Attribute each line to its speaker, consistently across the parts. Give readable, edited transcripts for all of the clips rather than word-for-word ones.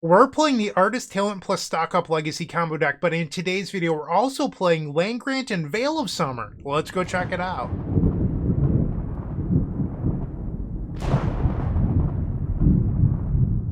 Speaker 1: We're playing the Artist Talent plus Stock Up Legacy combo deck, but in today's video, we're also playing Land Grant and Veil of Summer. Let's go check it out.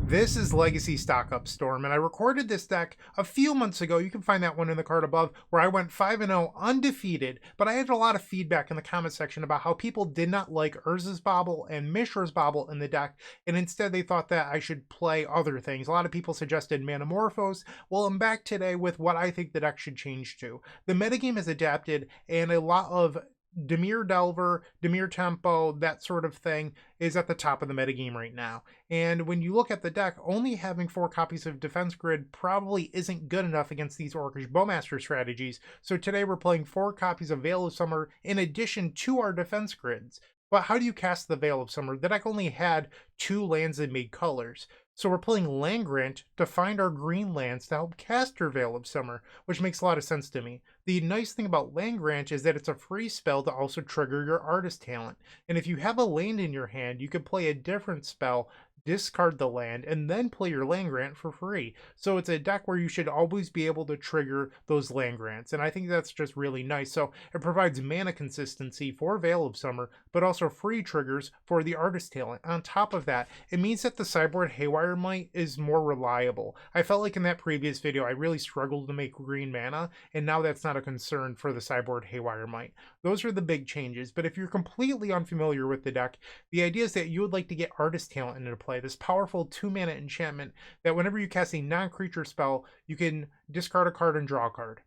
Speaker 1: This is Legacy Stock Up Storm, and I recorded this deck a few months ago. You can find that one in the card above, where I went 5-0 undefeated, but I had a lot of feedback in the comment section about how people did not like Urza's Bauble and Mishra's Bauble in the deck, and instead they thought that I should play other things. A lot of people suggested Manamorphose. Well, I'm back today with what I think the deck should change to. The metagame has adapted, and a lot of Temur Delver, Temur Tempo, that sort of thing is at the top of the metagame right now. And when you look at the deck, only having 4 copies of Defense Grid probably isn't good enough against these Orcish Bowmaster strategies. So today we're playing 4 copies of Veil of Summer in addition to our Defense Grids. But how do you cast the Veil of Summer? The deck only had 2 lands that made colors. So we're playing Land Grant to find our green lands to help cast our Veil of Summer, which makes a lot of sense to me. The nice thing about Land Grant is that it's a free spell to also trigger your Artist Talent. And if you have a land in your hand, you could play a different spell, discard the land, and then play your Land Grant for free. So it's a deck where you should always be able to trigger those Land Grants, and I think that's just really nice. So it provides mana consistency for Veil of Summer, but also free triggers for the Artist Talent. On top of that, it means that the sideboard Haywire Might is more reliable. I felt like in that previous video, I really struggled to make green mana, and now that's not a concern for the sideboard Haywire Might. Those are the big changes, but if you're completely unfamiliar with the deck, the idea is that you would like to get Artist Talent into play, this powerful 2-mana enchantment that whenever you cast a non-creature spell, you can discard a card and draw a card.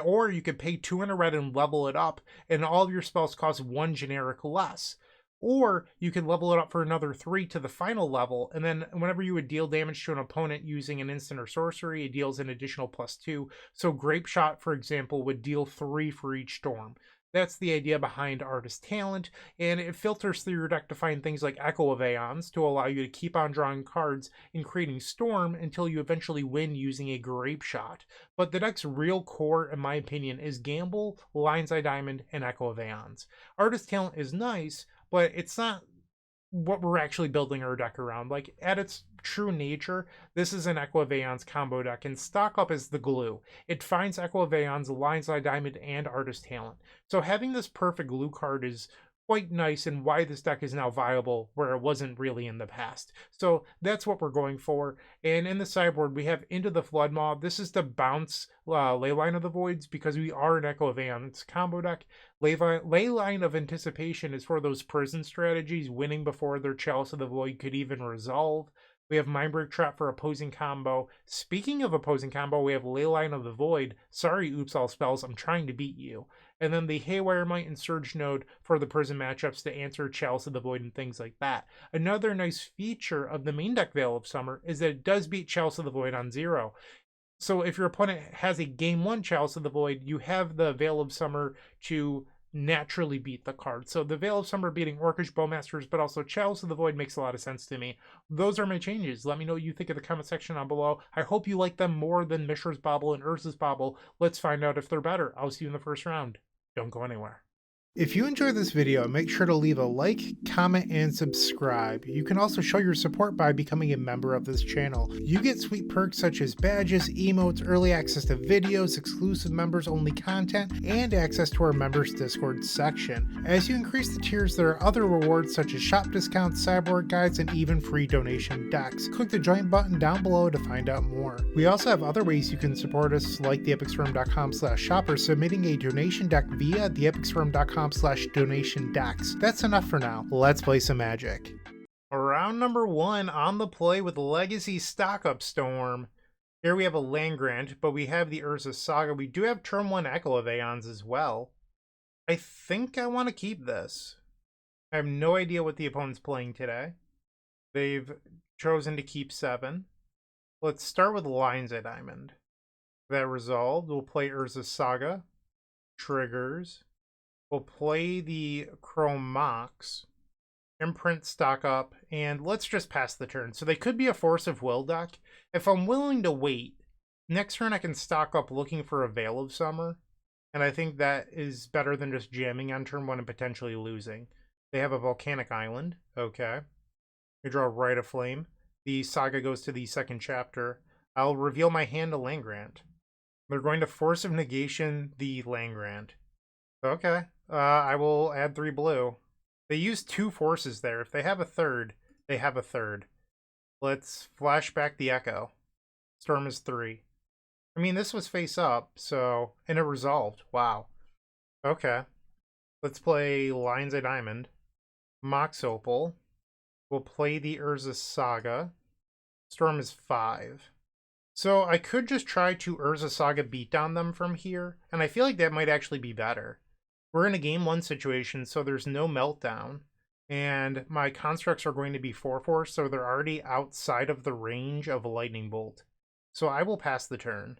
Speaker 1: Or you could pay 2 in a red and level it up, and all of your spells cost 1 generic less. Or you could level it up for another 3 to the final level, and then whenever you would deal damage to an opponent using an instant or sorcery, it deals an additional +2. So Grape Shot, for example, would deal 3 for each storm. That's the idea behind Artist Talent, and it filters through your deck to find things like Echo of Aeons to allow you to keep on drawing cards and creating Storm until you eventually win using a Grape Shot. But the deck's real core, in my opinion, is Gamble, Lion's Eye Diamond, and Echo of Aeons. Artist Talent is nice, but it's not what we're actually building our deck around. Like, at its true nature, this is an Echo of Aeons combo deck, and Stock Up is the glue. It finds Echo of Aeons, Lion's Eye Diamond, and Artist Talent. So having this perfect glue card is quite nice, and why this deck is now viable where it wasn't really in the past. So that's what we're going for. And in the sideboard, we have Into the Flood Maw. This is to bounce Leyline of the Voids because we are an Echo of Aeons combo deck. Leyline of Anticipation is for those prison strategies, winning before their Chalice of the Void could even resolve. We have Mindbreak Trap for opposing combo. Speaking of opposing combo, we have Leyline of the Void. Sorry, Oops All Spells, I'm trying to beat you. And then the Haywire Might and Surge Node for the prison matchups to answer Chalice of the Void and things like that. Another nice feature of the main deck Veil of Summer is that it does beat Chalice of the Void on 0. So if your opponent has a Game 1 Chalice of the Void, you have the Veil of Summer to naturally beat the card. So the Veil of Summer beating Orcish Bowmasters, but also Chalice of the Void makes a lot of sense to me. Those are my changes. Let me know what you think in the comment section down below. I hope you like them more than Mishra's Bauble and Urza's Bauble. Let's find out if they're better. I'll see you in the first round. Don't go anywhere. If you enjoyed this video, make sure to leave a like, comment, and subscribe. You can also show your support by becoming a member of this channel. You get sweet perks such as badges, emotes, early access to videos, exclusive members only content, and access to our members Discord section. As you increase the tiers, there are other rewards such as shop discounts, sideboard guides, and even free donation decks. Click the join button down below to find out more. We also have other ways you can support us, like theepicsforum.com/shop or submitting a donation deck via theepicsforum.com/donation decks. That's enough for now. Let's play some Magic. Round number 1 on the play with Legacy Stock Up Storm. Here we have a Land Grant, but we have the Urza Saga. We do have turn 1 Echo of Aeons as well. I think I want to keep this. I have no idea what the opponent's playing today. They've chosen to keep 7. Let's start with Lion's Eye Diamond. That resolved. We'll play Urza Saga. Triggers. We'll play the Chrome Mox, imprint Stock Up, and let's just pass the turn. So they could be a Force of Will deck. If I'm willing to wait, next turn I can Stock Up looking for a Veil of Summer, and I think that is better than just jamming on turn 1 and potentially losing. They have a Volcanic Island. Okay. We draw Rite of Flame. The saga goes to the second chapter. I'll reveal my hand to land grant. They're going to Force of Negation the land grant. Okay. I will add 3 blue. They use 2 forces there. If they have a third, they have a third. Let's flash back the Echo. Storm is 3. I mean, this was face up, so... And it resolved. Wow. Okay. Let's play Lion's Eye Diamond. Mox Opal. We'll play the Urza Saga. Storm is 5. So I could just try to Urza Saga beat down them from here, and I feel like that might actually be better. We're in a game 1 situation, so there's no meltdown, and my constructs are going to be 4/4, so they're already outside of the range of a lightning bolt. So I will pass the turn.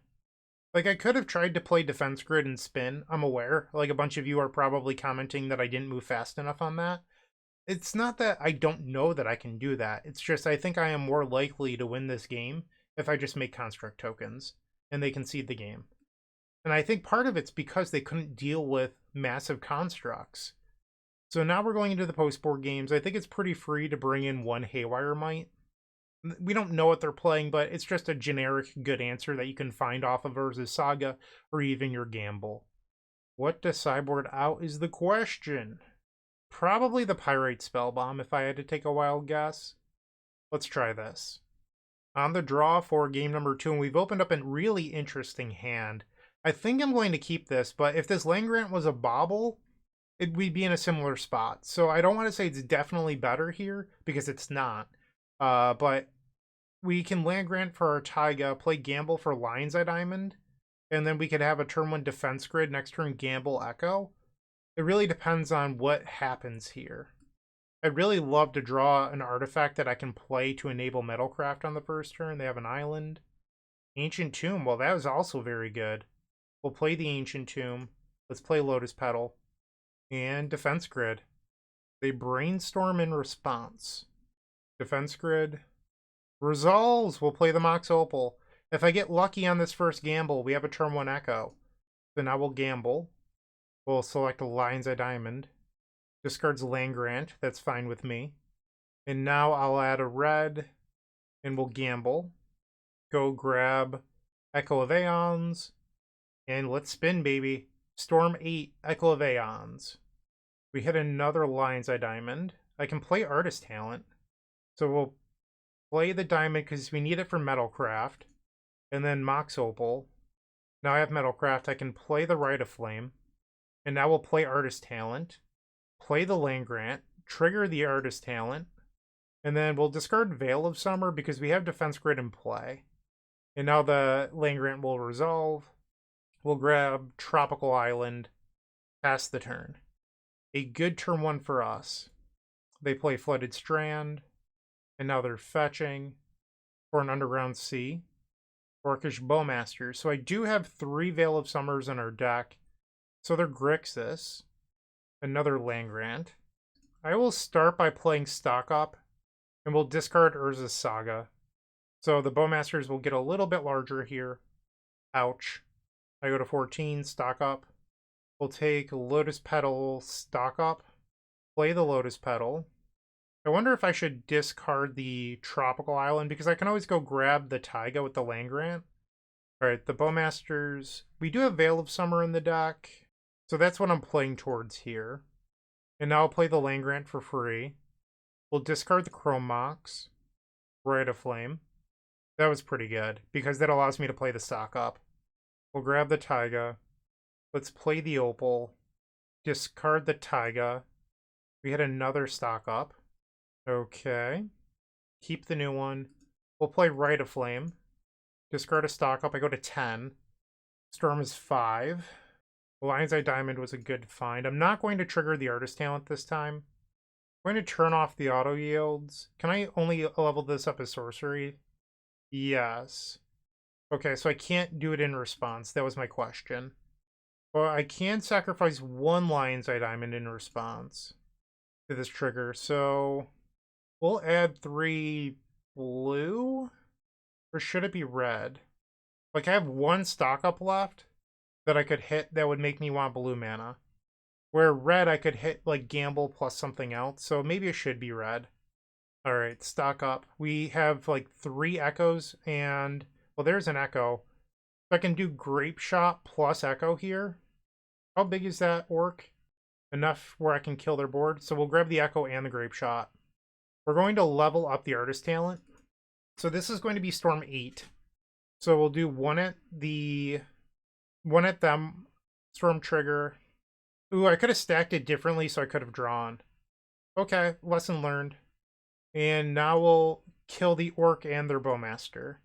Speaker 1: Like, I could have tried to play Defense Grid and spin, I'm aware. Like, a bunch of you are probably commenting that I didn't move fast enough on that. It's not that I don't know that I can do that. It's just I think I am more likely to win this game if I just make construct tokens and they concede the game. And I think part of it's because they couldn't deal with massive constructs. So now we're going into the post-board games. I think it's pretty free to bring in 1 Haywire Might. We don't know what they're playing, but it's just a generic good answer that you can find off of Urza's Saga or even your gamble. What to sideboard out is the question. Probably the Pyrite Spellbomb if I had to take a wild guess. Let's try this. On the draw for game number 2, and we've opened up a really interesting hand. I think I'm going to keep this, but if this land grant was a Bauble, we'd be in a similar spot. So I don't want to say it's definitely better here, because it's not. But we can land grant for our Taiga, play gamble for Lion's Eye Diamond, and then we could have a turn 1 defense grid, next turn gamble Echo. It really depends on what happens here. I'd really love to draw an artifact that I can play to enable Metalcraft on the first turn. They have an island. Ancient Tomb, well, that was also very good. We'll play the Ancient Tomb. Let's play Lotus Petal. And Defense Grid. They brainstorm in response. Defense Grid resolves. We'll play the Mox Opal. If I get lucky on this first gamble, we have a turn 1 Echo. So now we'll gamble. We'll select a Lion's Eye Diamond. Discards land grant. That's fine with me. And now I'll add a red. And we'll gamble. Go grab Echo of Aeons. And let's spin, baby. Storm 8, Echo of Aeons. We hit another Lion's Eye Diamond. I can play Artist Talent. So we'll play the diamond because we need it for Metalcraft. And then Mox Opal. Now I have Metalcraft. I can play the Rite of Flame. And now we'll play Artist Talent. Play the land grant. Trigger the Artist Talent. And then we'll discard Veil of Summer because we have Defense Grid in play. And now the land grant will resolve. We'll grab Tropical Island. Pass the turn. A good turn 1 for us. They play Flooded Strand. And now they're fetching for an Underground Sea. Orcish Bowmaster. So I do have 3 Veil of Summers in our deck. So they're Grixis. Another land grant. I will start by playing Stock Up. And we'll discard Urza's Saga. So the Bowmasters will get a little bit larger here. Ouch. I go to 14, Stock Up. We'll take Lotus Petal, Stock Up. Play the Lotus Petal. I wonder if I should discard the Tropical Island, because I can always go grab the Taiga with the land grant. Alright, the Bowmasters. We do have Veil of Summer in the deck, so that's what I'm playing towards here. And now I'll play the land grant for free. We'll discard the Chrome Mox. Rite of Flame. That was pretty good, because that allows me to play the Stock Up. We'll grab the Taiga. Let's play the Opal. Discard the Taiga. We had another Stock Up. Okay. Keep the new one. We'll play Rite of Flame. Discard a Stock Up. I go to 10. Storm is 5. Lion's Eye Diamond was a good find. I'm not going to trigger the Artist Talent this time. I'm going to turn off the auto yields. Can I only level this up as sorcery? Yes. Okay, so I can't do it in response. That was my question. Well, I can sacrifice 1 Lion's Eye Diamond in response to this trigger. So we'll add 3 blue? Or should it be red? Like, I have 1 Stock Up left that I could hit that would make me want blue mana. Where red, I could hit, like, gamble plus something else. So maybe it should be red. All right, stock up. We have like 3 echoes and, well, there's an echo. So I can do grape shot plus echo here. How big is that orc? Enough where I can kill their board. So we'll grab the echo and the grape shot. We're going to level up the artist talent. So this is going to be Storm 8. So we'll do one at them, Storm Trigger. Ooh, I could have stacked it differently so I could have drawn. Okay, lesson learned. And now we'll kill the orc and their bowmaster.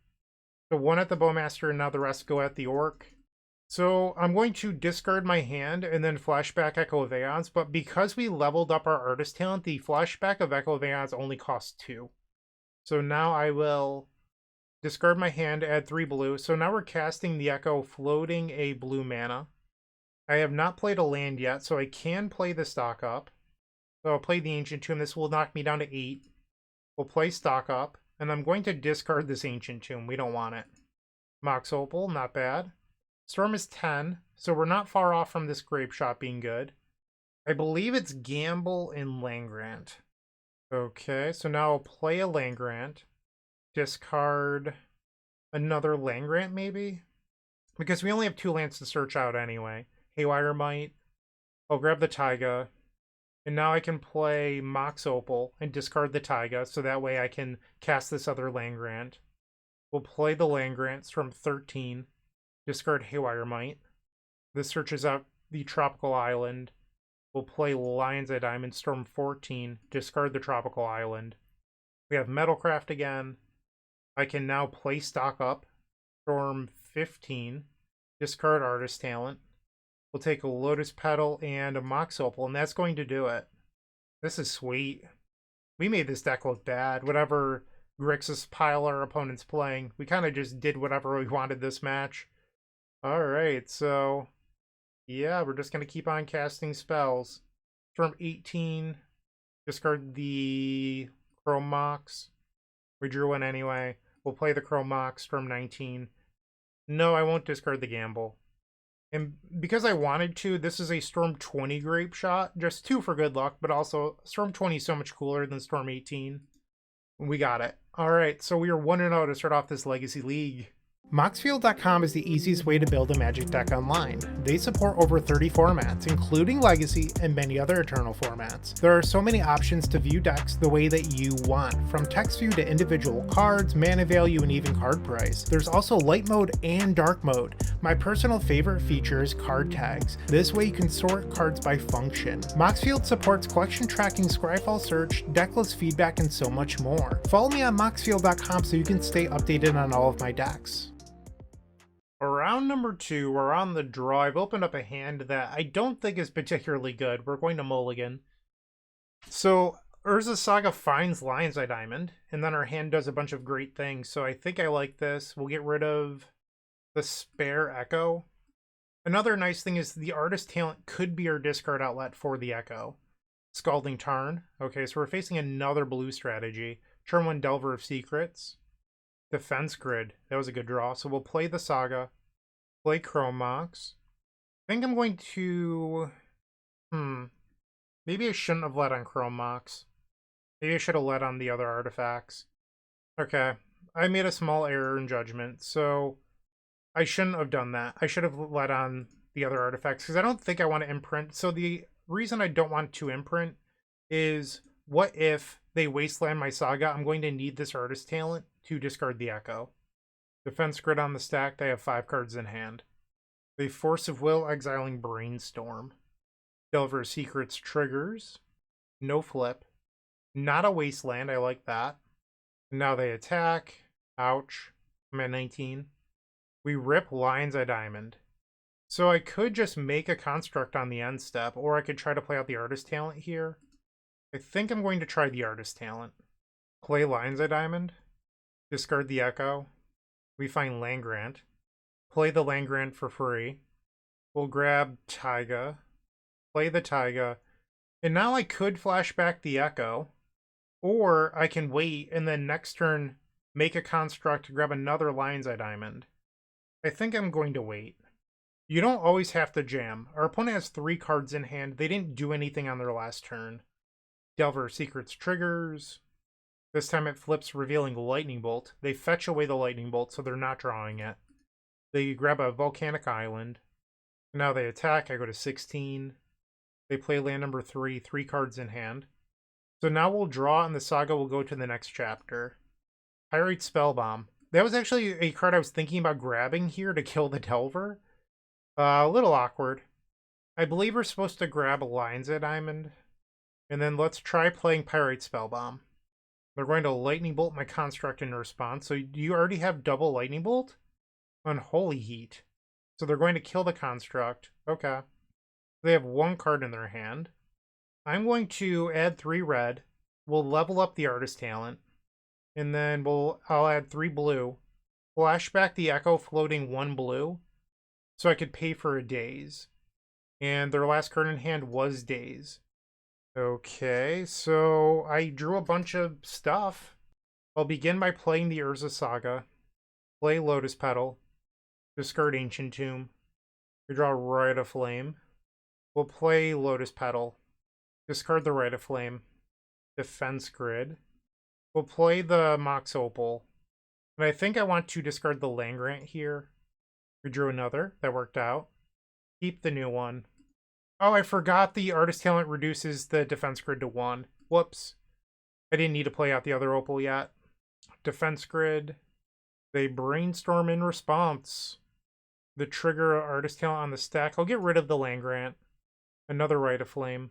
Speaker 1: So one at the bowmaster and now the rest go at the orc. So I'm going to discard my hand and then flashback Echo of Aeons, but because we leveled up our artist talent, the flashback of Echo of Aeons only costs 2. So now I will discard my hand, add 3 blue. So now we're casting the Echo, floating a blue mana. I have not played a land yet, so I can play the stock up. So I'll play the Ancient Tomb. This will knock me down to 8. We'll play stock up, and I'm going to discard this Ancient Tomb. We don't want it. Mox Opal, not bad. Storm is 10, so we're not far off from this grape shot being good. I believe it's Gamble and Land Grant. Okay, so now I'll play a Land Grant. Discard another Land Grant, maybe? Because we only have 2 lands to search out anyway. Haywire Might. I'll grab the Taiga. And now I can play Mox Opal and discard the Taiga, so that way I can cast this other Land Grant. We'll play the Land Grants from 13. Discard Haywire Might. This searches out the Tropical Island. We'll play Lion's Eye Diamond, Storm 14. Discard the Tropical Island. We have Metalcraft again. I can now play stock up. Storm 15. Discard Artist Talent. We'll take a Lotus Petal and a Mox Opal, and that's going to do it. This is sweet. We made this deck look bad. Whatever Grixis pile our opponent's playing, we kind of just did whatever we wanted this match. Alright, so yeah, we're just going to keep on casting spells. Storm 18, discard the Chrome Mox. We drew one anyway. We'll play the Chrome Mox. Storm 19. No, I won't discard the Gamble. And because I wanted to, this is a Storm 20 grape shot. Just 2 for good luck, but also Storm 20 is so much cooler than Storm 18. We got it. Alright, so we are 1-0 to start off this Legacy League. Moxfield.com is the easiest way to build a Magic deck online. They support over 30 formats, including Legacy and many other Eternal formats. There are so many options to view decks the way that you want, from text view to individual cards, mana value, and even card price. There's also light mode and dark mode. My personal favorite feature is card tags. This way you can sort cards by function. Moxfield supports collection tracking, Scryfall search, decklist feedback, and so much more. Follow me on Moxfield.com so you can stay updated on all of my decks. For round number 2, we're on the draw. I've opened up a hand that I don't think is particularly good. We're going to mulligan. So Urza Saga finds Lion's Eye Diamond, and then our hand does a bunch of great things. So I think I like this. We'll get rid of the spare Echo. Another nice thing is the Artist Talent could be our discard outlet for the Echo. Scalding Tarn. Okay, so we're facing another blue strategy. Turn 1 Delver of Secrets. Defense Grid. That was a good draw. So we'll play the Saga. Play Chrome Mox. I think I'm going to... Maybe I shouldn't have led on Chrome Mox. Maybe I should have led on the other artifacts. Okay. I made a small error in judgment, so I shouldn't have done that. I should have led on the other artifacts, because I don't think I want to imprint. So the reason I don't want to imprint is, what if they wasteland my Saga? I'm going to need this Artist Talent to discard the Echo. Defense Grid on the stack. They have 5 cards in hand. The Force of Will, exiling Brainstorm. Delver Secrets triggers. No flip. Not a wasteland. I like that. Now they attack. Ouch. I'm at 19. We rip Lion's Eye Diamond. So I could just make a construct on the end step, or I could try to play out the Artist Talent here. I think I'm going to try the Artist Talent. Play Lion's Eye Diamond. Discard the Echo. We find Land Grant. Play the Land Grant for free. We'll grab Taiga. Play the Taiga. And now I could flash back the Echo. Or I can wait and then next turn make a construct to grab another Lion's Eye Diamond. I think I'm going to wait. You don't always have to jam. Our opponent has 3 cards in hand. They didn't do anything on their last turn. Delver Secrets triggers. This time it flips, revealing Lightning Bolt. They fetch away the Lightning Bolt, so they're not drawing it. They grab a Volcanic Island. Now they attack. I go to 16. They play land number 3, 3 cards in hand. So now we'll draw, and the saga will go to the next chapter. Pyrite Spellbomb. That was actually a card I was thinking about grabbing here to kill the Delver. A little awkward. I believe we're supposed to grab a Lion's Eye Diamond. And then let's try playing Pyrite Spellbomb. They're going to Lightning Bolt my Construct in response. So do you already have double Lightning Bolt? Unholy Heat. So they're going to kill the Construct. Okay. They have 1 card in their hand. I'm going to add 3 red. We'll level up the Artist Talent. And then I'll add 3 blue. Flashback the Echo, floating 1 blue. So I could pay for a Daze. And their last card in hand was Daze. Okay, so I drew a bunch of stuff. I'll begin by playing the Urza Saga. Play Lotus Petal. Discard Ancient Tomb. We draw Rite of Flame. We'll play Lotus Petal. Discard the Rite of Flame. Defense Grid. We'll play the Mox Opal. And I think I want to discard the Land Grant here. We drew another. That worked out. Keep the new one. Oh, I forgot the Artist Talent reduces the Defense Grid to 1. Whoops. I didn't need to play out the other Opal yet. Defense Grid. They Brainstorm in response. The trigger Artist Talent on the stack. I'll get rid of the Land Grant. Another Rite of Flame.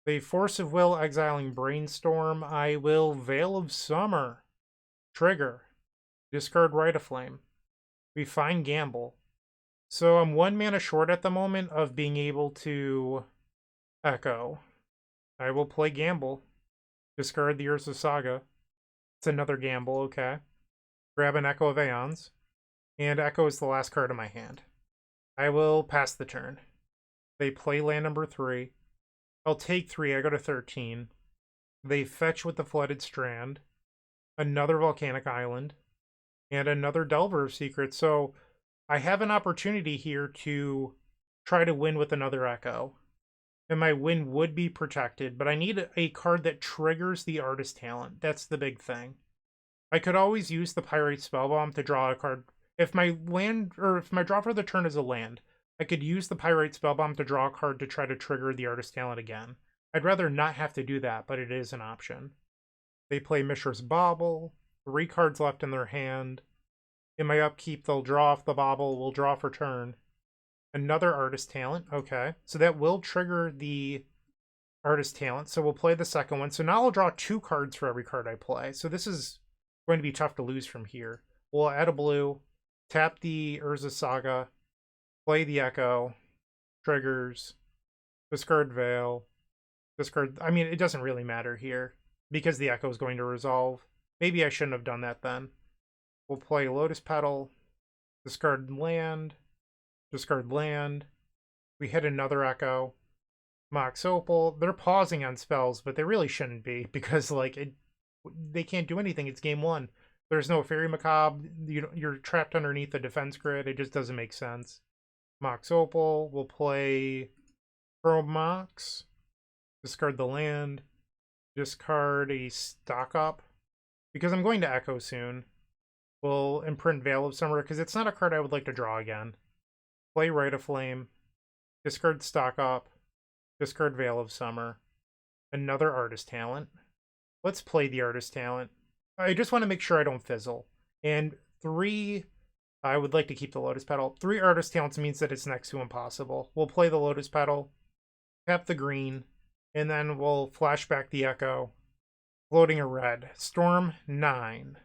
Speaker 1: They Force of Will, exiling Brainstorm. I will Veil of Summer. Trigger. Discard Rite of Flame. We find Gamble. So I'm 1 mana short at the moment of being able to Echo. I will play Gamble. Discard the Urza Saga. It's another Gamble, okay. Grab an Echo of Eons. And Echo is the last card in my hand. I will pass the turn. They play land number 3. I'll take 3, I go to 13. They fetch with the Flooded Strand. Another Volcanic Island. And another Delver of Secrets. So I have an opportunity here to try to win with another Echo. And my win would be protected, but I need a card that triggers the Artist Talent. That's the big thing. I could always use the Pyrite Spellbomb to draw a card. If my draw for the turn is a land, I could use the Pyrite Spellbomb to draw a card to try to trigger the Artist Talent again. I'd rather not have to do that, but it is an option. They play Mishra's Bauble. 3 cards left in their hand. In my upkeep, they'll draw off the Bauble. We'll draw for turn. Another Artist Talent. Okay. So that will trigger the Artist Talent. So we'll play the second one. So now I'll draw 2 cards for every card I play. So this is going to be tough to lose from here. We'll add a blue. Tap the Urza Saga. Play the Echo. Triggers. Discard Veil. Discard... I mean, it doesn't really matter here because the Echo is going to resolve. Maybe I shouldn't have done that then. We'll play Lotus Petal. Discard land. Discard land. We hit another Echo. Mox Opal. They're pausing on spells, but they really shouldn't be because, like, they can't do anything. It's game 1. There's no Fairy Macabre. You're trapped underneath the defense grid. It just doesn't make sense. Mox Opal. We'll play Pearl Mox. Discard the land. Discard a Stock Up. Because I'm going to Echo soon. We'll imprint Veil of Summer because it's not a card I would like to draw again. Play Rite of Flame. Discard Stock Up. Discard Veil of Summer. Another Artist Talent. Let's play the Artist Talent. I just want to make sure I don't fizzle. And 3, I would like to keep the Lotus Petal. 3 Artist Talents means that it's next to impossible. We'll play the Lotus Petal. Tap the green. And then we'll flashback the Echo. Floating a red. Storm 9.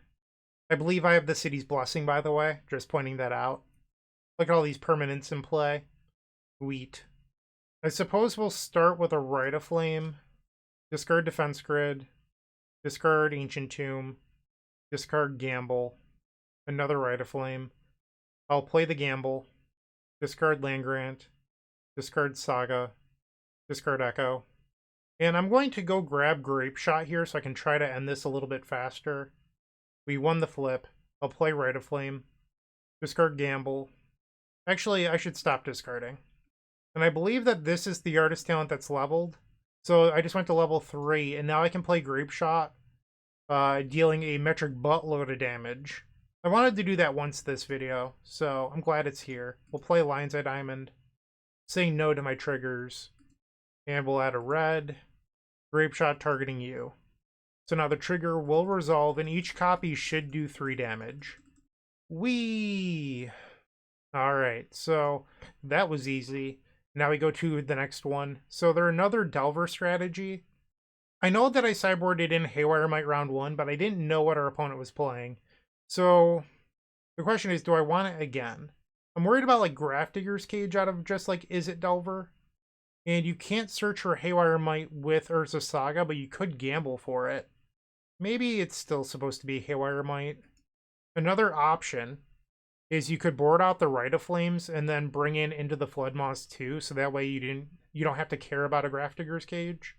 Speaker 1: I believe I have the City's Blessing, by the way. Just pointing that out. Look at all these permanents in play. Wheat. I suppose we'll start with a Rite of Flame. Discard Defense Grid. Discard Ancient Tomb. Discard Gamble. Another Rite of Flame. I'll play the Gamble. Discard Land Grant. Discard Saga. Discard Echo. And I'm going to go grab Grape Shot here so I can try to end this a little bit faster. We won the flip. I'll play Rite of Flame. Discard Gamble. Actually, I should stop discarding. And I believe that this is the Artist Talent that's leveled. So I just went to level 3, and now I can play Grape Shot. dealing a metric buttload of damage. I wanted to do that once this video, so I'm glad it's here. We'll play Lion's Eye Diamond, saying no to my triggers, and we'll add a red, Grape Shot targeting you. So now the trigger will resolve, and each copy should do 3 damage. Whee! Alright, so that was easy. Now we go to the next one. So they're another Delver strategy. I know that I sideboarded in Haywire Might round 1, but I didn't know what our opponent was playing. So the question is, do I want it again? I'm worried about like Grafdigger's Cage out of just like Izzet Delver. And you can't search for Haywire Might with Urza Saga, but you could gamble for it. Maybe it's still supposed to be Haywire Might. Another option is you could board out the Rite of Flames and then bring in into the Floodmoss too, so that way you don't have to care about a Grafdigger's Cage.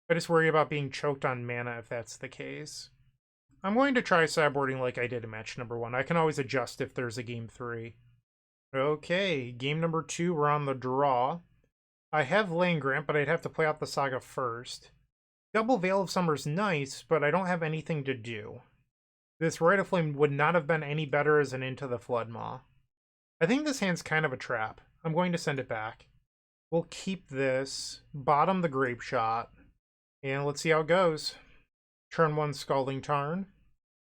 Speaker 1: I just worry about being choked on mana if that's the case. I'm going to try sideboarding like I did in match number 1. I can always adjust if there's a game 3. Okay, game number 2, we're on the draw. I have Land Grant, but I'd have to play out the Saga first. Double Veil of Summer's nice, but I don't have anything to do. This Rite of Flame would not have been any better as an Into the Floodmaw. I think this hand's kind of a trap. I'm going to send it back. We'll keep this, bottom the Grape Shot, and let's see how it goes. Turn 1 Scalding Tarn,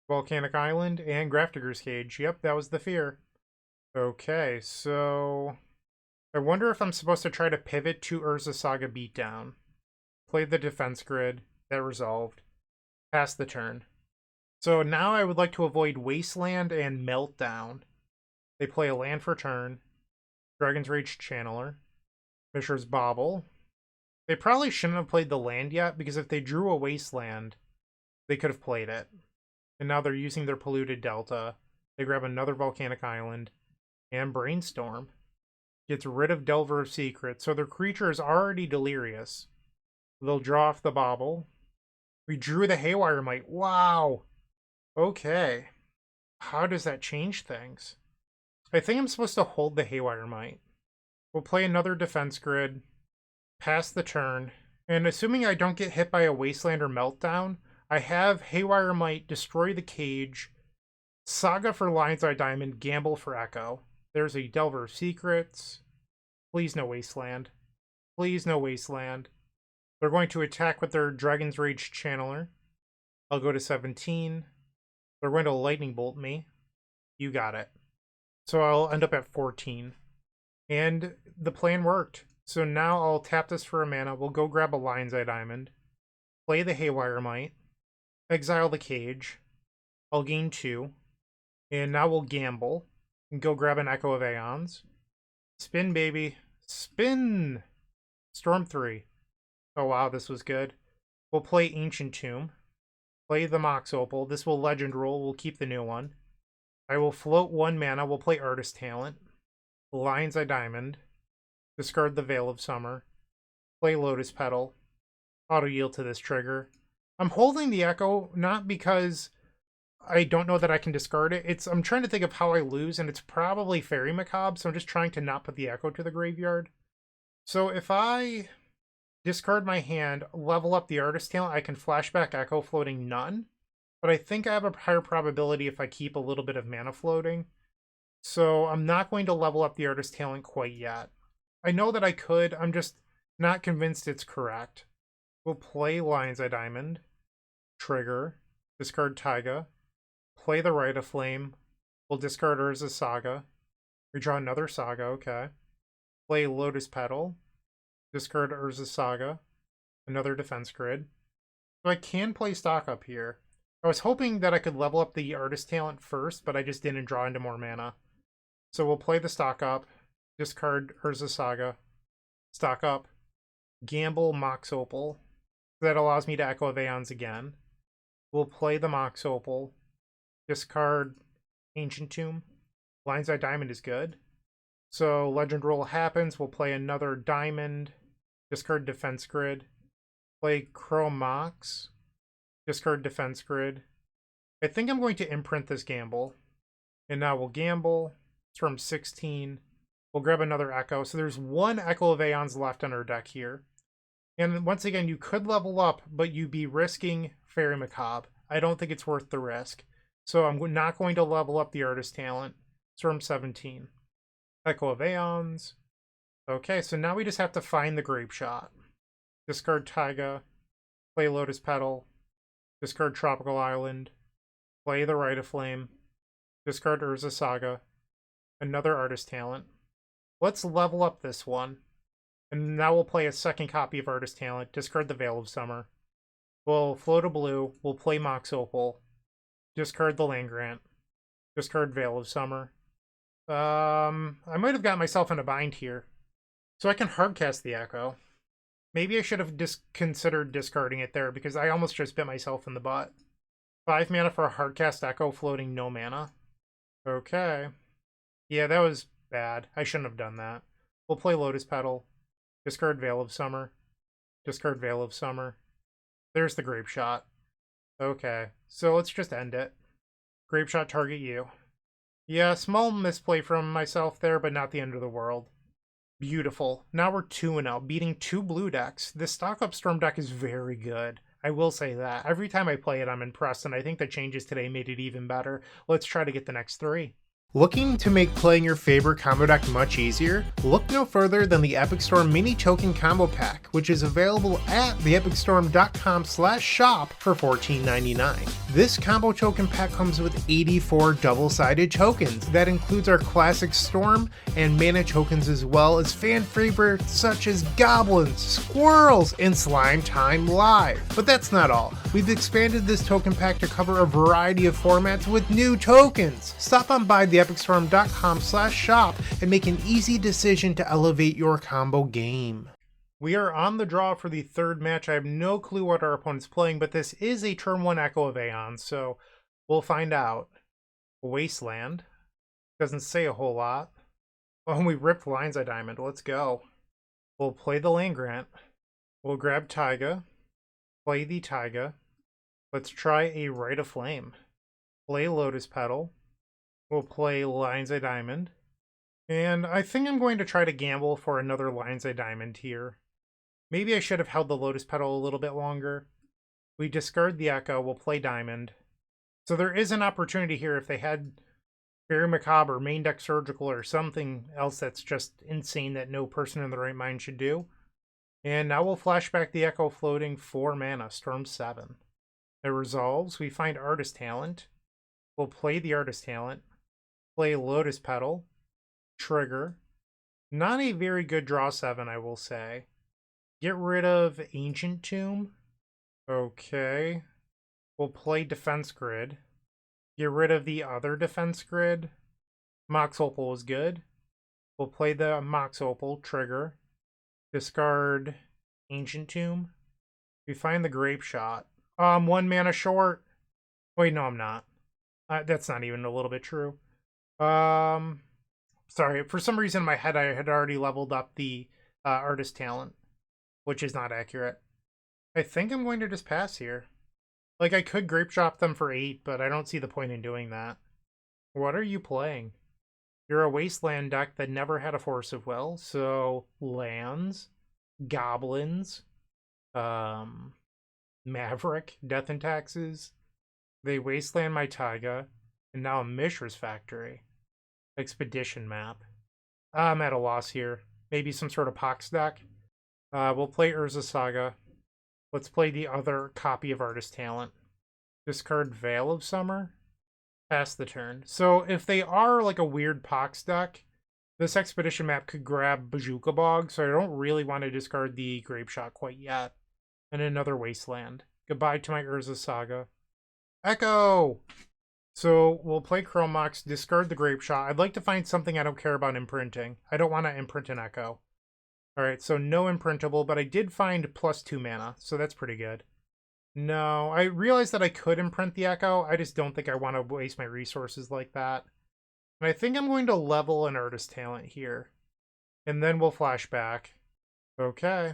Speaker 1: Volcanic Island, and Grafdigger's Cage. Yep, that was the fear. Okay, so I wonder if I'm supposed to try to pivot to Urza Saga Beatdown. Play the Defense Grid. That resolved. Pass the turn. So now I would like to avoid Wasteland and Meltdown. They play a land for turn. Dragon's Rage Channeler. Mishra's Bauble. They probably shouldn't have played the land yet, because if they drew a Wasteland, they could have played it. And now they're using their Polluted Delta. They grab another Volcanic Island. And Brainstorm. Gets rid of Delver of Secrets, so their creature is already delirious. They'll draw off the Bauble. We drew the Haywire Might. Wow! Okay. How does that change things? I think I'm supposed to hold the Haywire Might. We'll play another Defense Grid. Pass the turn. And assuming I don't get hit by a Wasteland or Meltdown, I have Haywire Might destroy the cage, Saga for Lion's Eye Diamond, gamble for Echo. There's a Delver of Secrets. Please no Wasteland. Please no Wasteland. They're going to attack with their Dragon's Rage Channeler. I'll go to 17. They're going to Lightning Bolt me. You got it. So I'll end up at 14. And the plan worked. So now I'll tap this for a mana. We'll go grab a Lion's Eye Diamond. Play the Haywire Might. Exile the cage. I'll gain 2. And now we'll gamble. And go grab an Echo of Aeons. Spin, baby. Spin! Storm 3. Oh wow, this was good. We'll play Ancient Tomb. Play the Mox Opal. This will Legend Roll. We'll keep the new one. I will float 1 mana. We'll play Artist Talent. Lion's Eye Diamond. Discard the Veil of Summer. Play Lotus Petal. Auto yield to this trigger. I'm holding the Echo not because I don't know that I can discard it. I'm trying to think of how I lose, and it's probably Fairy Macabre, so I'm just trying to not put the Echo to the graveyard. So if I discard my hand, level up the Artist Talent, I can flashback Echo floating none. But I think I have a higher probability if I keep a little bit of mana floating. So I'm not going to level up the Artist Talent quite yet. I know that I could, I'm just not convinced it's correct. We'll play Lion's Eye Diamond. Trigger. Discard Taiga. Play the Rite of Flame. We'll discard Urza Saga. We draw another Saga, okay. Play Lotus Petal. Discard Urza Saga. Another Defense Grid. So I can play stock up here. I was hoping that I could level up the Artist Talent first, but I just didn't draw into more mana. So we'll play the stock up. Discard Urza Saga. Stock up. Gamble Mox Opal. That allows me to Echo of Aeons again. We'll play the Mox Opal. Discard Ancient Tomb. Lion's Eye Diamond is good. So Legend Roll happens. We'll play another Diamond. Discard Defense Grid. Play Chrome Mox. Discard Defense Grid. I think I'm going to imprint this gamble. And now we'll gamble. It's from 16. We'll grab another Echo. So there's 1 Echo of Aeons left on our deck here. And once again, you could level up, but you'd be risking Fairy Macabre. I don't think it's worth the risk. So I'm not going to level up the Artist Talent. Storm 17. Echo of Aeons. Okay, so now we just have to find the Grape Shot. Discard Taiga. Play Lotus Petal. Discard Tropical Island. Play the Rite of Flame. Discard Urza Saga. Another Artist Talent. Let's level up this one. And now we'll play a second copy of Artist Talent. Discard the Veil of Summer. We'll float a blue. We'll play Mox Opal. Discard the Land Grant. Discard Veil of Summer. I might have got myself in a bind here. So I can hardcast the Echo. Maybe I should have considered discarding it there because I almost just bit myself in the butt. 5 mana for a hardcast Echo floating no mana. Okay. Yeah, that was bad. I shouldn't have done that. We'll play Lotus Petal. Discard Veil of Summer. Discard Veil of Summer. There's the Grape Shot. Okay, so let's just end it. Grape Shot target you. Yeah, small misplay from myself there, but not the end of the world. Beautiful. Now we're 2-0, beating 2 blue decks. This stock-up Storm deck is very good. I will say that. Every time I play it, I'm impressed, and I think the changes today made it even better. Let's try to get the next 3. Looking to make playing your favorite combo deck much easier? Look no further than the Epic Storm Mini Token Combo Pack, which is available at theepicstorm.com/shop for $14.99. This combo token pack comes with 84 double-sided tokens. That includes our classic Storm and mana tokens as well as fan favorites such as Goblins, Squirrels, and Slime Time Live. But that's not all. We've expanded this token pack to cover a variety of formats with new tokens. Stop on by theepicstorm.com/shop and make an easy decision to elevate your combo game. We are on the draw for the 3rd match. I have no clue what our opponent's playing, but this is a turn 1 Echo of Aeons, so we'll find out. Wasteland. Doesn't say a whole lot. Oh, we ripped Lion's Eye Diamond. Let's go. We'll play the Land Grant. We'll grab Taiga. Play the Taiga. Let's try a Rite of Flame. Play Lotus Petal. We'll play Lion's Eye Diamond. And I think I'm going to try to gamble for another Lion's Eye Diamond here. Maybe I should have held the Lotus Petal a little bit longer. We discard the Echo. We'll play Diamond. So there is an opportunity here if they had Very Macabre, Main Deck Surgical, or something else that's just insane that no person in the right mind should do. And now we'll flashback the Echo floating 4 mana, Storm 7. It resolves. We find Artist Talent. We'll play the Artist Talent. Play Lotus Petal. Trigger. Not a very good draw 7, I will say. Get rid of Ancient Tomb. Okay. We'll play Defense Grid. Get rid of the other Defense Grid. Mox Opal is good. We'll play the Mox Opal. Trigger. Discard Ancient Tomb. We find the Grape Shot. I'm 1 mana short. Wait, no, I'm not. That's not even a little bit true. Sorry, for some reason in my head I had already leveled up the Artist Talent, which is not accurate. I think I'm going to just pass here. Like, I could Grape Shop them for 8, but I don't see the point in doing that. What are you playing? You're a Wasteland deck that never had a Force of Will, so lands, Goblins, Maverick, Death and Taxes. They Wasteland my Taiga, and now a Mishra's Factory. Expedition map. I'm at a loss here. Maybe some sort of Pox deck. We'll play Urza Saga. Let's play the other copy of Artist Talent. Discard Veil of Summer. Pass the turn. So if they are like a weird Pox deck, this Expedition map could grab Bazooka Bog, so I don't really want to discard the Grape Shot quite yet. And another Wasteland. Goodbye to my Urza Saga. Echo! So we'll play Chrome Mox, discard the Grape Shot. I'd like to find something I don't care about imprinting. I don't want to imprint an Echo. Alright, so no imprintable, but I did find +2 mana, so that's pretty good. No, I realized that I could imprint the Echo. I just don't think I want to waste my resources like that. And I think I'm going to level an Artist Talent here. And then we'll flash back. Okay.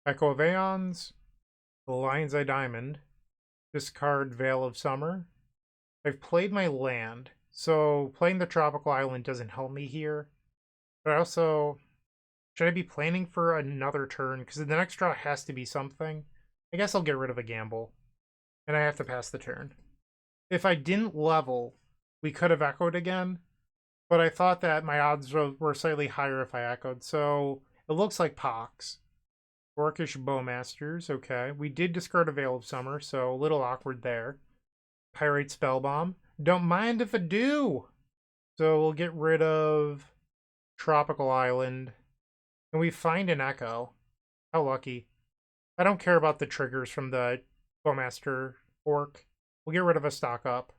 Speaker 1: Echo of Aeons. The Lion's Eye Diamond. Discard Veil of Summer. I've played my land, so playing the Tropical Island doesn't help me here. But also, should I be planning for another turn? Because the next draw has to be something. I guess I'll get rid of a gamble. And I have to pass the turn. If I didn't level, we could have echoed again, but I thought that my odds were slightly higher if I echoed. So it looks like Pox. Orcish Bowmasters, okay. We did discard a Veil of Summer, so a little awkward there. Pyrite Spellbomb. Don't mind if I do. So we'll get rid of Tropical Island. And we find an Echo. How lucky. I don't care about the triggers from the Bowmaster Orc. We'll get rid of a stock up.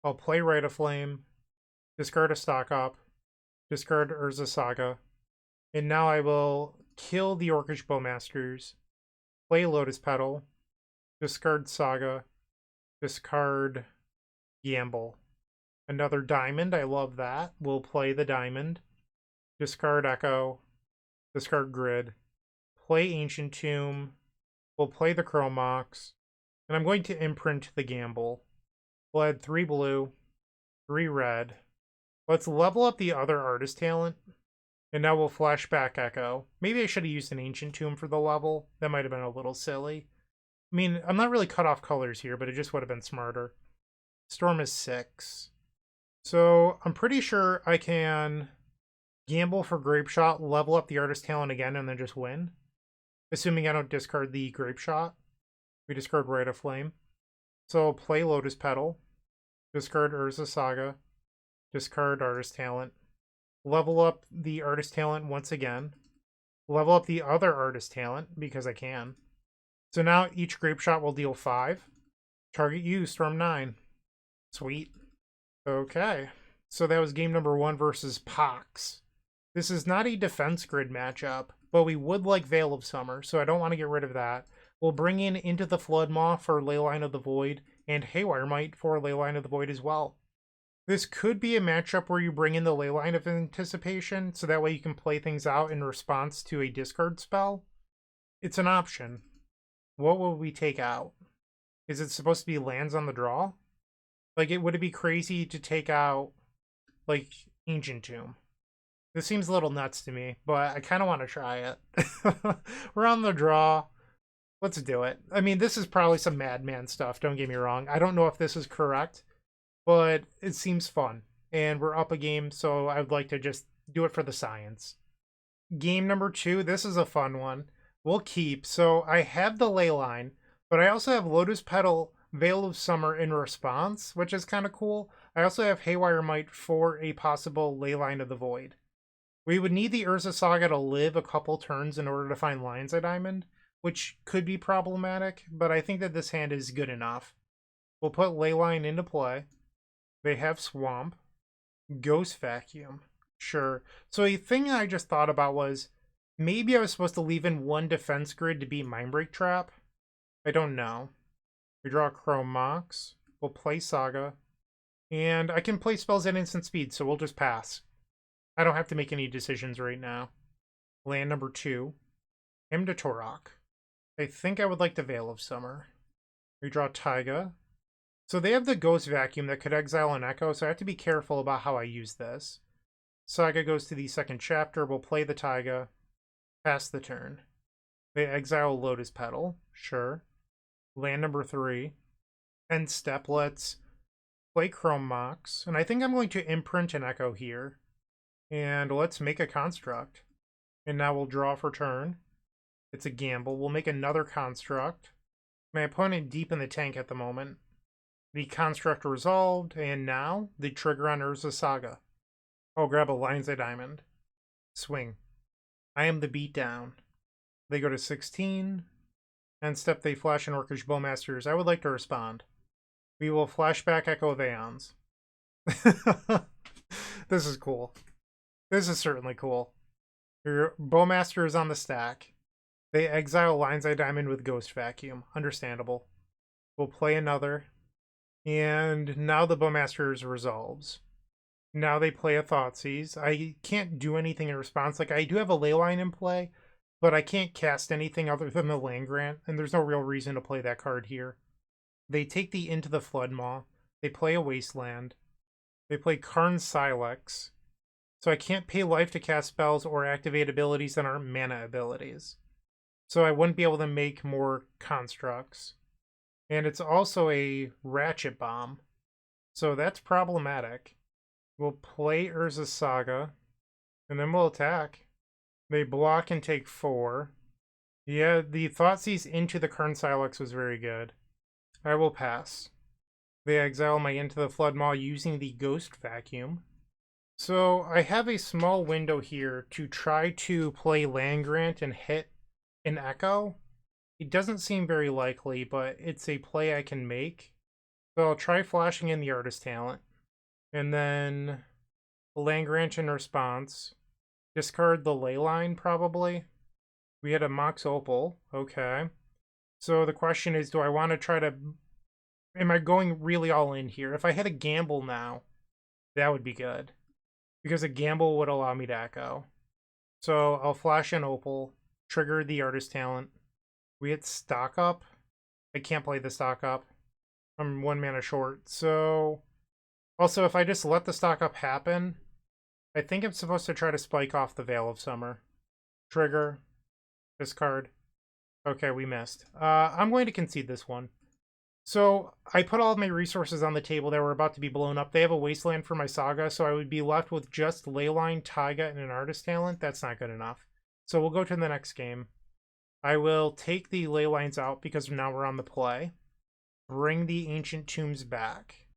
Speaker 1: I'll play Rite of Flame, discard a stock up, discard Urza Saga, and now I will kill the Orcish Bowmasters, play Lotus Petal, discard Saga, discard Gamble. Another diamond, I love that. We'll play the diamond, discard Echo, discard Grid, play Ancient Tomb, we'll play the Chrome Mox, and I'm going to imprint the Gamble. We'll add 3 blue, 3 red. Let's level up the other artist talent. And now we'll flashback Echo. Maybe I should have used an Ancient Tomb for the level. That might have been a little silly. I mean, I'm not really cut off colors here, but it just would have been smarter. Storm is 6. So I'm pretty sure I can gamble for Grape Shot, level up the artist talent again, and then just win. Assuming I don't discard the Grape Shot. We discard Rite of Flame. So play Lotus Petal, discard Urza Saga, discard Artist Talent, level up the Artist Talent once again, level up the other Artist Talent, because I can. So now each Grape Shot will deal 5. Target you, Storm 9. Sweet. Okay. So that was game number 1 versus Pox. This is not a defense grid matchup, but we would like Veil of Summer, so I don't want to get rid of that. We'll bring in Into the Floodmaw for Leyline of the Void, and Haywire Might for Leyline of the Void as well. This could be a matchup where you bring in the Leyline of Anticipation, so that way you can play things out in response to a discard spell. It's an option. What will we take out? Is it supposed to be lands on the draw? Like, would it be crazy to take out, like, Ancient Tomb? This seems a little nuts to me, but I kind of want to try it. We're on the draw. Let's do it. I mean, this is probably some madman stuff, don't get me wrong. I don't know if this is correct, but it seems fun. And we're up a game, so I would like to just do it for the science. Game number 2, this is a fun one. We'll keep. So I have the Leyline, but I also have Lotus Petal, Veil of Summer in response, which is kind of cool. I also have Haywire Might for a possible Leyline of the Void. We would need the Urza Saga to live a couple turns in order to find Lion's Eye Diamond, which could be problematic, but I think that this hand is good enough. We'll put Leyline into play. They have Swamp. Ghost Vacuum. Sure. So a thing I just thought about was, maybe I was supposed to leave in 1 defense grid to beat Mindbreak Trap. I don't know. We draw Chrome Mox. We'll play Saga. And I can play spells at instant speed, so we'll just pass. I don't have to make any decisions right now. Land number 2. Hymn to Torok. I think I would like the Veil of Summer. We draw Taiga. So they have the Ghost Vacuum that could exile an Echo, so I have to be careful about how I use this. Saga goes to the second chapter. We'll play the Taiga. Pass the turn. They exile Lotus Petal. Sure. Land number 3. End step. Let's play Chrome Mox. And I think I'm going to imprint an Echo here. And let's make a construct. And now we'll draw for turn. It's a gamble. We'll make another construct. My opponent deep in the tank at the moment. The construct resolved, and now the trigger on Urza Saga. I'll grab a Lion's Eye Diamond. Swing. I am the beatdown. They go to 16. And step they flash an Orcish Bowmasters. I would like to respond. We will flashback Echo of Eons. This is cool. This is certainly cool. Your Bowmaster is on the stack. They exile Lion's Eye Diamond with Ghost Vacuum. Understandable. We'll play another. And now the Bowmasters resolves. Now they play a Thoughtseize. I can't do anything in response. Like, I do have a Leyline in play, but I can't cast anything other than the Land Grant, and there's no real reason to play that card here. They take the Into the Floodmaw. They play a Wasteland. They play Karn Silex. So I can't pay life to cast spells or activate abilities that aren't mana abilities. So I wouldn't be able to make more constructs. And it's also a Ratchet Bomb. So that's problematic. We'll play Urza Saga, and then we'll attack. They block and take 4. Yeah, the Thoughtseize into the Kern Silex was very good. I will pass. They exile my Into the Flood Maw using the Ghost Vacuum. So I have a small window here to try to play Land Grant and hit an Echo. It doesn't seem very likely, but it's a play I can make. So I'll try flashing in the Artist Talent. And then Land Grant in response. Discard the Leyline, probably. We had a Mox Opal. Okay. So the question is, do I want to try to... Am I going really all in here? If I hit a Gamble now, that would be good. Because a Gamble would allow me to Echo. So I'll flash an Opal, trigger the Artist Talent. We hit Stock Up. I can't play the Stock Up. I'm 1 mana short. So also, if I just let the Stock Up happen, I think I'm supposed to try to spike off the Veil of Summer. Trigger. Discard. Okay, we missed. I'm going to concede this one. So I put all of my resources on the table that were about to be blown up. They have a Wasteland for my Saga, so I would be left with just Leyline, Taiga, and an Artist Talent. That's not good enough. So we'll go to the next game. I will take the Leylines out because now we're on the play. Bring the Ancient Tombs back.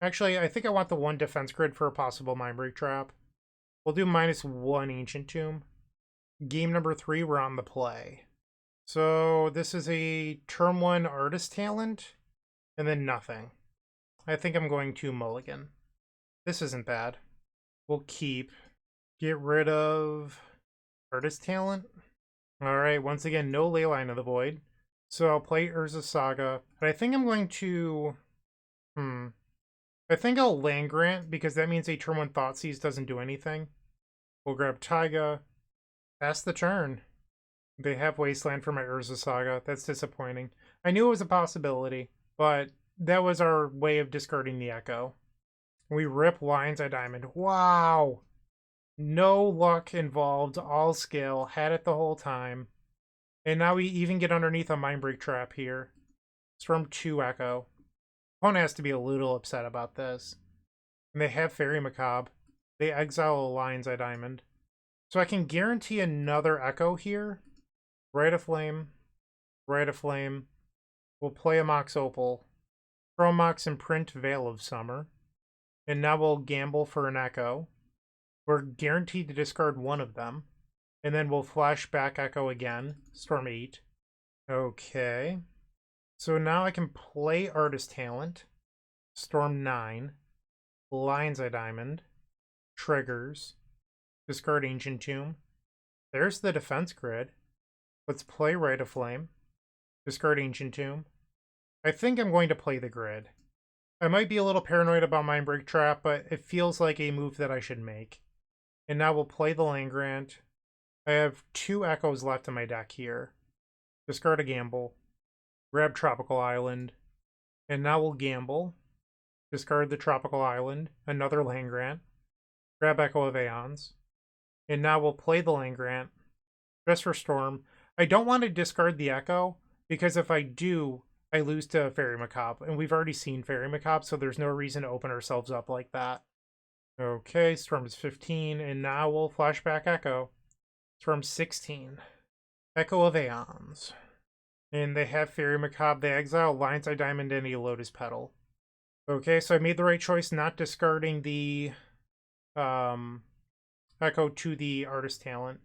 Speaker 1: Actually, I think I want the 1 defense grid for a possible Mindbreak Trap. We'll do -1 Ancient Tomb. Game number 3, we're on the play. So this is a turn 1 Artist Talent, and then nothing. I think I'm going to mulligan. This isn't bad. We'll keep. Get rid of Artist Talent. Alright, once again, no Leyline of the Void. So I'll play Urza Saga. And I think I'm going to... I think I'll Land Grant, because that means a turn 1 Thoughtseize doesn't do anything. We'll grab Taiga. Pass the turn. They have Wasteland for my Urza Saga. That's disappointing. I knew it was a possibility, but that was our way of discarding the Echo. We rip Lion's Eye Diamond. Wow! No luck involved, all skill. Had it the whole time. And now we even get underneath a Mindbreak Trap here. Storm 2 Echo. Opponent has to be a little upset about this. And they have Fairy Macabre. They exile a Lion's Eye Diamond. So I can guarantee another Echo here. Rite of Flame. Rite of Flame. We'll play a Mox Opal. Chrome Mox and print Veil of Summer. And now we'll gamble for an Echo. We're guaranteed to discard 1 of them. And then we'll flash back Echo again. Storm 8. Okay. So now I can play Artist Talent. Storm 9. Lion's Eye Diamond. Triggers. Discard Ancient Tomb. There's the defense grid. Let's play Rite of Flame. Discard Ancient Tomb. I think I'm going to play the grid. I might be a little paranoid about Mindbreak Trap, but it feels like a move that I should make. And now we'll play the Land Grant. I have 2 Echoes left in my deck here. Discard a Gamble. Grab Tropical Island. And now we'll gamble. Discard the Tropical Island. Another Land Grant. Grab Echo of Aeons. And now we'll play the Land Grant. Just for Storm. I don't want to discard the Echo, because if I do, I lose to Fairy Macabre. And we've already seen Fairy Macabre, so there's no reason to open ourselves up like that. Okay, Storm is 15, and now we'll flashback Echo. Storm 16. Echo of Aeons. And they have Fairy Macabre. They exile Lion's Eye Diamond and a Lotus Petal. Okay, so I made the right choice not discarding the Echo to the Artist Talent.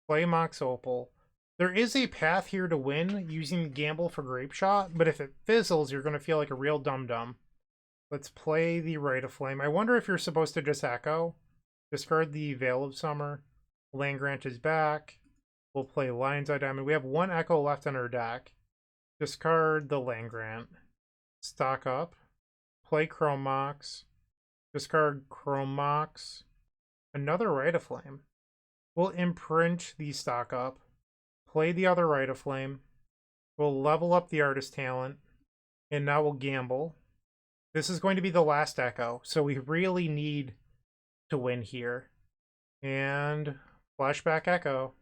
Speaker 1: Play Mox Opal. There is a path here to win using Gamble for Grape Shot, but if it fizzles, you're going to feel like a real dum-dum. Let's play the Rite of Flame. I wonder if you're supposed to just Echo. Discard the Veil of Summer. Land Grant is back. We'll play Lion's Eye Diamond. We have 1 Echo left in our deck. Discard the Land Grant. Stock up. Play Chrome Mox. Discard Chrome Mox. Another Rite of Flame. We'll imprint the Stock up. Play the other Rite of Flame. We'll level up the Artist Talent. And now we'll gamble. This is going to be the last Echo, so we really need to win here. And flashback Echo.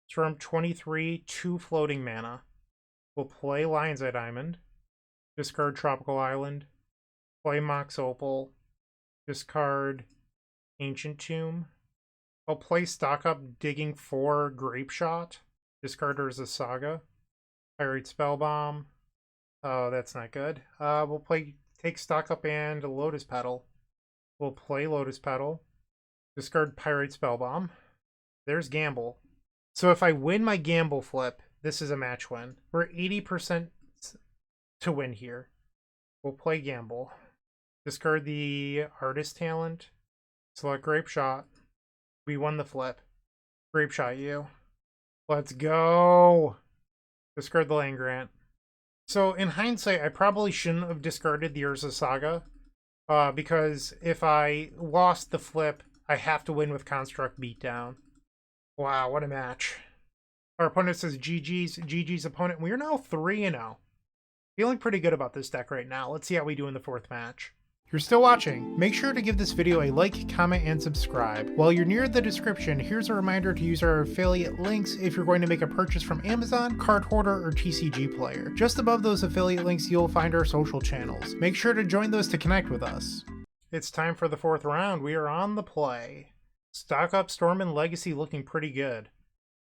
Speaker 1: Storm 23, 2 floating mana. We'll play Lion's Eye Diamond. discard Tropical Island, play Mox Opal, discard Ancient Tomb. I'll play stock up Digging 4 Grape Shot, discard Urza Saga, Pyrite Spellbomb. Oh, that's not good. We'll take stock up and Lotus Petal. We'll play Lotus Petal, discard Pyrite Spellbomb. There's Gamble. So if I win my Gamble flip, this is a match win. We're 80% to win here. We'll play Gamble. Discard the Artist Talent. Select Grape Shot. We won the flip. Grape Shot you. Let's go. Discard the Land Grant. So in hindsight, I probably shouldn't have discarded the Urza Saga. Because if I lost the flip, I have to win with Construct Beatdown. Wow, what a match. Our opponent says GG's opponent. We are now 3-0. Feeling pretty good about this deck right now. Let's see how we do in the fourth match. If you're still watching, make sure to give this video a like, comment, and subscribe. While you're near the description, here's a reminder to use our affiliate links if you're going to make a purchase from Amazon, Card Hoarder, or TCG Player. Just above those affiliate links, you'll find our social channels. Make sure to join those to connect with us. It's time for the fourth round. We are on the play. Stock up Storm and Legacy looking pretty good.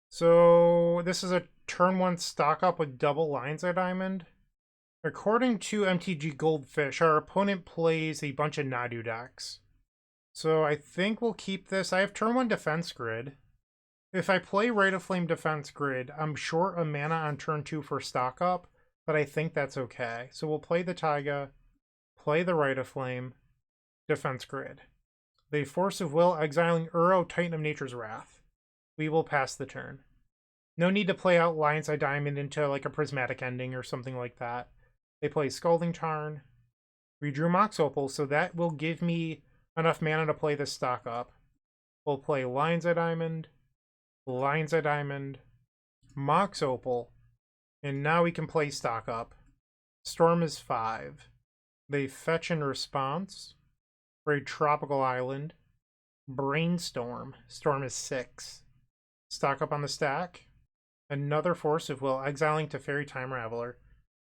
Speaker 1: So this is a turn 1 stock up with double Lion's Eye Diamond. According to MTG Goldfish, our opponent plays a bunch of Nadu decks. So I think we'll keep this. I have turn 1 Defense Grid. If I play Rite of Flame Defense Grid, I'm short a mana on turn 2 for stock up, but I think that's okay. So we'll play the Taiga, play the Rite of Flame, Defense Grid. The Force of Will, exiling Uro, Titan of Nature's Wrath. We will pass the turn. No need to play out Lion's Eye Diamond into like a Prismatic Ending or something like that. They play Scalding Tarn. We drew Mox Opal, so that will give me enough mana to play this stock up. We'll play Lion's Eye Diamond, Mox Opal, and now we can play stock up. Storm is 5. They fetch in response for a Tropical Island. Brainstorm. Storm is 6. Stock up on the stack. Another Force of Will, exiling Teferi Time Raveler.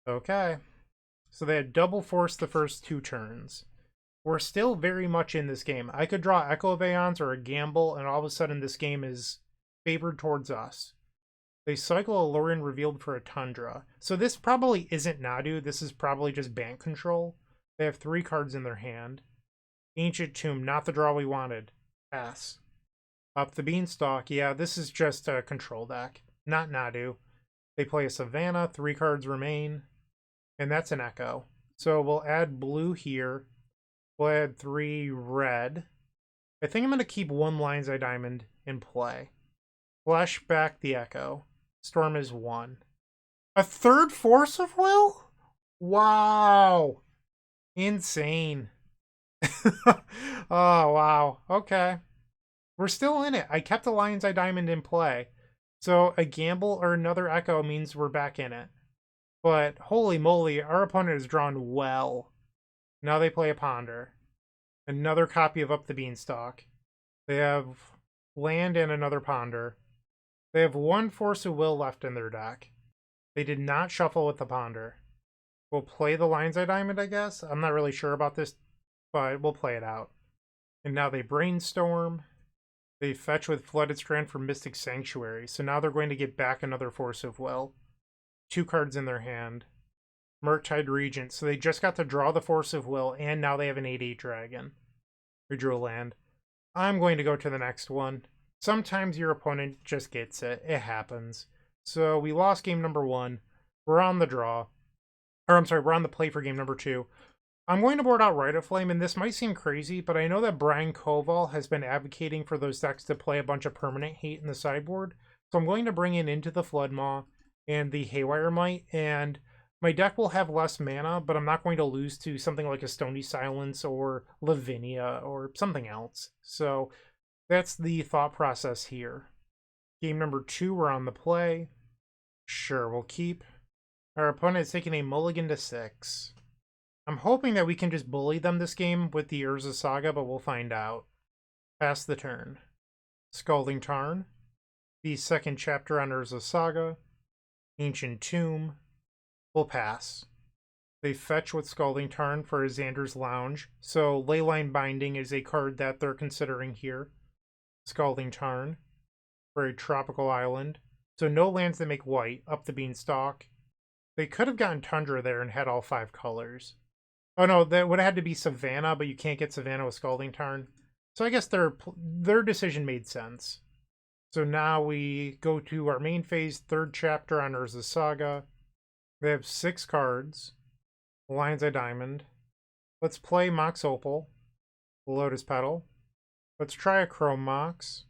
Speaker 1: Okay. So they had double force the first 2 turns. We're still very much in this game. I could draw Echo of Aeons or a Gamble, and all of a sudden this game is favored towards us. They cycle a Lorien Revealed for a Tundra. So this probably isn't Nadu. This is probably just Bank Control. They have 3 cards in their hand. Ancient Tomb, not the draw we wanted. Pass. Up the Beanstalk. Yeah, this is just a control deck. Not Nadu. They play a Savannah. 3 cards remain. And that's an Echo. So we'll add blue here. We'll add 3 red. I think I'm going to keep 1 Lion's Eye Diamond in play. Flash back the Echo. Storm is 1. A third Force of Will? Wow. Insane. Oh, wow. Okay. We're still in it. I kept a Lion's Eye Diamond in play. So a Gamble or another Echo means we're back in it. But holy moly, our opponent has drawn well. Now they play a Ponder. Another copy of Up the Beanstalk. They have land and another Ponder. They have 1 Force of Will left in their deck. They did not shuffle with the Ponder. We'll play the Lion's Eye Diamond, I guess. I'm not really sure about this, but we'll play it out. And now they Brainstorm. They fetch with Flooded Strand for Mystic Sanctuary. So now they're going to get back another Force of Will. 2 cards in their hand. Murktide Regent. So they just got to draw the Force of Will, and now they have an 8/8 dragon. We drew a land. I'm going to go to the next one. Sometimes your opponent just gets it. It happens. So we lost game number 1. We're on the draw. Or I'm sorry, we're on the play for game number 2. I'm going to board out Rite of Flame, and this might seem crazy, but I know that Bryant Cook has been advocating for those decks to play a bunch of permanent hate in the sideboard. So I'm going to bring in Into the Floodmaw and the Haywire Might, and my deck will have less mana, but I'm not going to lose to something like a Stony Silence or Lavinia or something else. So that's the thought process here. Game number 2, we're on the play. Sure, we'll keep. Our opponent is taking a mulligan to 6. I'm hoping that we can just bully them this game with the Urza Saga, but we'll find out. Pass the turn. Scalding Tarn. The second chapter on Urza Saga. Ancient Tomb. We'll pass. They fetch with Scalding Tarn for Xander's Lounge. So Leyline Binding is a card that they're considering here. Scalding Tarn for a tropical island. So no lands that make white, up the Beanstalk. They could have gotten Tundra there and had all 5 colors. Oh no, that would have had to be Savannah, but you can't get Savannah with Scalding Tarn. So I guess their decision made sense. So now we go to our main phase, 3rd chapter on Urza's Saga. They have 6 cards. Lion's Eye Diamond. Let's play Mox Opal. Lotus Petal. Let's try a Chrome Mox.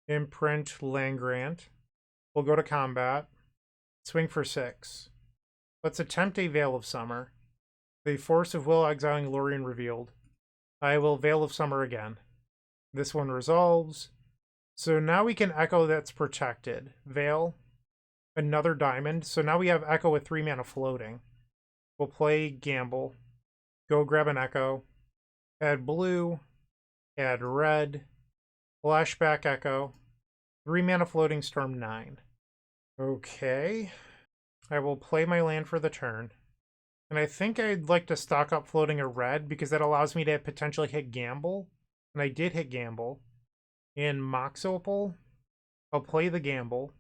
Speaker 1: Imprint Land Grant. We'll go to combat. Swing for 6. Let's attempt a Veil of Summer. The Force of Will exiling Lorien revealed. I will Veil of Summer again. This one resolves. So now we can Echo that's protected. Veil. Another Diamond. So now we have Echo with 3 mana floating. We'll play Gamble. Go grab an Echo. Add blue. Add red. Flashback Echo. 3 mana floating Storm 9. Okay. I will play my land for the turn. And I think I'd like to stock up floating a red because that allows me to potentially hit Gamble. And I did hit Gamble. In Mox Opal, I'll play the Gamble.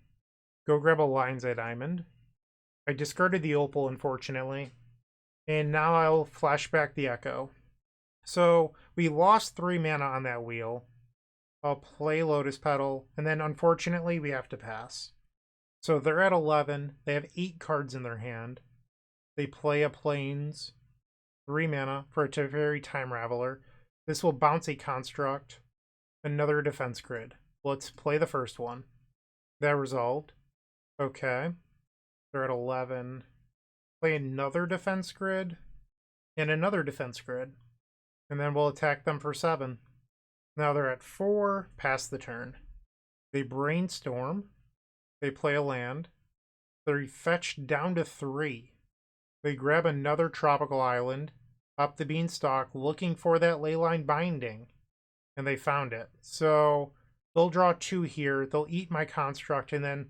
Speaker 1: Go grab a Lion's Eye Diamond. I discarded the Opal, unfortunately. And now I'll flashback the Echo. So we lost 3 mana on that wheel. I'll play Lotus Petal. And then unfortunately we have to pass. So they're at 11. They have 8 cards in their hand. They play a Plains. 3 mana for a Teferi Time Raveler. This will bounce a Construct. Another Defense Grid. Let's play the first one. That resolved. Okay. They're at 11. Play another Defense Grid. And another Defense Grid. And then we'll attack them for 7. Now they're at 4. Pass the turn. They Brainstorm. They play a land. They fetch down to 3. They grab another tropical island. Up the Beanstalk looking for that Leyline Binding. And they found it. So they'll draw 2 here. They'll eat my Construct, and then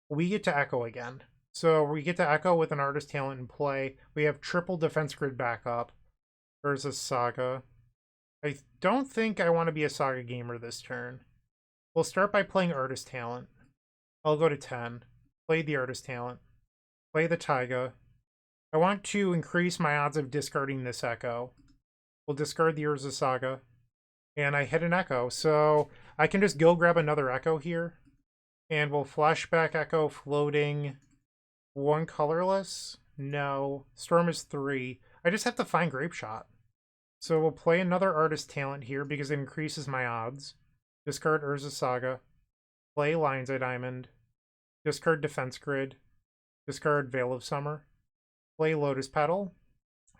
Speaker 1: we get to Echo again. So we get to Echo with an Artist Talent in play. We have triple Defense Grid backup. There's a Saga. I don't think I want to be a Saga gamer this turn. We'll start by playing Artist Talent. I'll go to 10. Play the Artist Talent. Play the Taiga. I want to increase my odds of discarding this Echo. We'll discard the Urza Saga. And I hit an Echo, so I can just go grab another Echo here. And we'll flashback Echo floating 1 colorless. No. Storm is 3. I just have to find Grape Shot. So we'll play another Artist Talent here because it increases my odds. Discard Urza Saga. Play Lion's Eye Diamond. Discard Defense Grid. Discard Veil of Summer. Play Lotus Petal.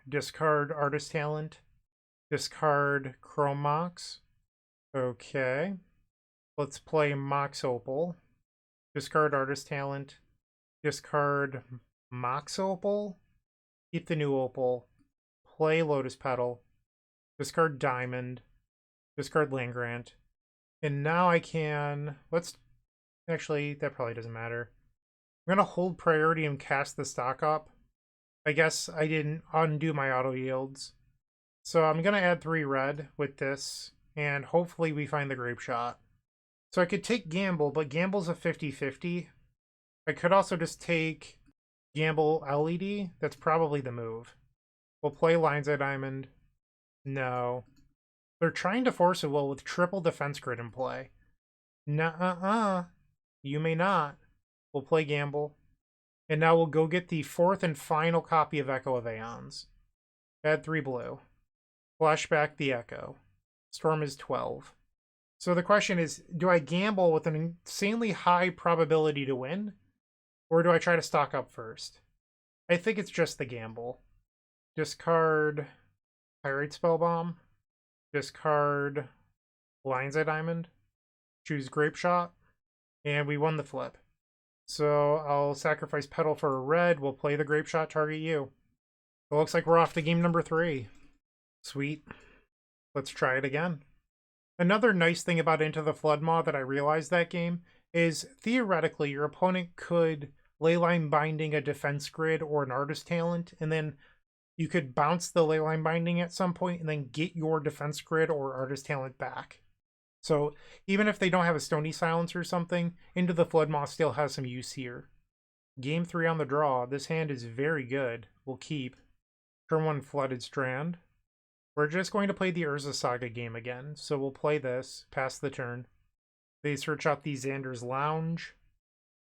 Speaker 1: Discard Artist Talent. Discard Chrome Mox. Okay. Let's play Mox Opal. Discard Artist Talent. Discard Mox Opal. Keep the new Opal. Play Lotus Petal. Discard Diamond. Discard Land Grant. And now I can... Let's... Actually, that probably doesn't matter. I'm going to hold priority and cast the stock up. I guess I didn't undo my auto yields. So I'm going to add 3 red with this, and hopefully we find the Grape Shot. So I could take Gamble, but Gamble's a 50-50. I could also just take Gamble LED. That's probably the move. We'll play Lion's Eye Diamond. No. They're trying to force a will with triple Defense Grid in play. Nuh-uh-uh. You may not. We'll play Gamble. And now we'll go get the 4th and final copy of Echo of Aeons. Add 3 blue. Flashback the Echo. Storm is 12. So the question is, do I gamble with an insanely high probability to win? Or do I try to stock up first? I think it's just the gamble. Discard Pyrite Spellbomb. Discard Lion's Eye Diamond. Choose Grape Shot. And we won the flip. So I'll sacrifice Petal for a red. We'll play the Grape Shot, target you. It looks like we're off to game number 3. Sweet. Let's try it again. Another nice thing about Into the Floodmaw that I realized that game is theoretically your opponent could Leyline Binding a Defense Grid or an Artist Talent, and then you could bounce the Leyline Binding at some point and then get your defense grid or artist talent back. So even if they don't have a Stony Silence or something, Into the Floodmaw still has some use here. Game 3 on the draw. This hand is very good. We'll keep. Turn 1 Flooded Strand. We're just going to play the Urza Saga game again. So we'll play this, pass the turn. They search out the Xander's Lounge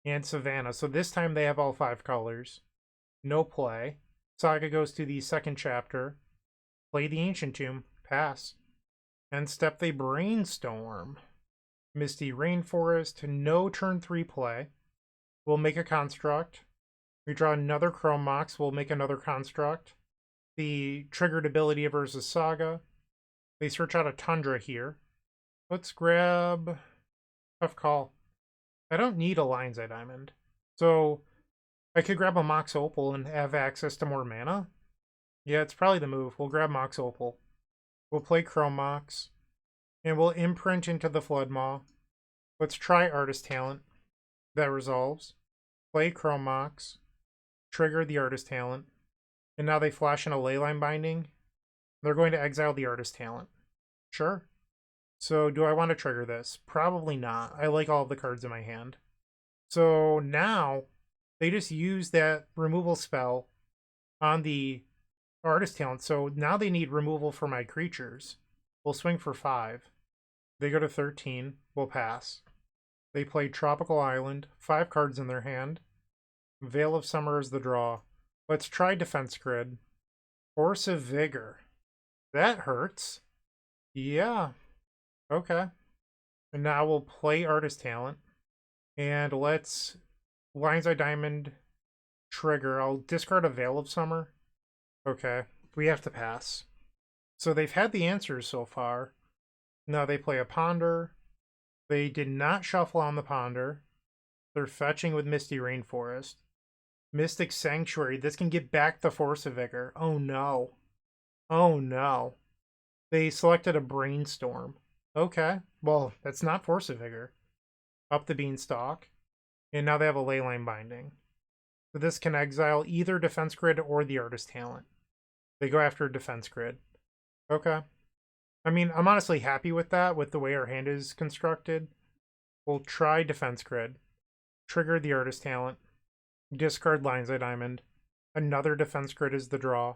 Speaker 1: and Savannah. So this time they have all 5 colors. No play. Saga goes to the second chapter. Play the Ancient Tomb. Pass. End step they Brainstorm. Misty Rainforest. No turn 3 play. We'll make a construct. We draw another Chrome Mox. We'll make another construct. The triggered ability of Urza's Saga. They search out a Tundra here. Let's grab... Tough call. I don't need a Lion's Eye Diamond. So I could grab a Mox Opal and have access to more mana. Yeah, it's probably the move. We'll grab Mox Opal. We'll play Chrome Mox. And we'll imprint into the Floodmaw. Let's try Artist Talent. That resolves. Play Chrome Mox. Trigger the Artist Talent. And now they flash in a Leyline Binding. They're going to exile the Artist Talent. Sure. So do I want to trigger this? Probably not. I like all of the cards in my hand. So now they just use that removal spell on the Artist Talent. So now they need removal for my creatures. We'll swing for 5. They go to 13. We'll pass. They play Tropical Island. 5 cards in their hand. Veil of Summer is the draw. Let's try Defense Grid. Force of Vigor. That hurts. Yeah. Okay. And now we'll play Artist Talent. And let's Lion's Eye Diamond trigger. I'll discard a Veil of Summer. Okay. We have to pass. So they've had the answers so far. Now they play a Ponder. They did not shuffle on the Ponder. They're fetching with Misty Rainforest. Mystic Sanctuary. This can get back the Force of Vigor. Oh no. Oh no. They selected a Brainstorm. Okay. Well, that's not Force of Vigor. Up the Beanstalk. And now they have a Leyline Binding. So this can exile either Defense Grid or the Artist Talent. They go after Defense Grid. Okay. I mean, I'm honestly happy with that, with the way our hand is constructed. We'll try Defense Grid. Trigger the Artist Talent. Discard Lion's Eye Diamond. Another Defense Grid is the draw.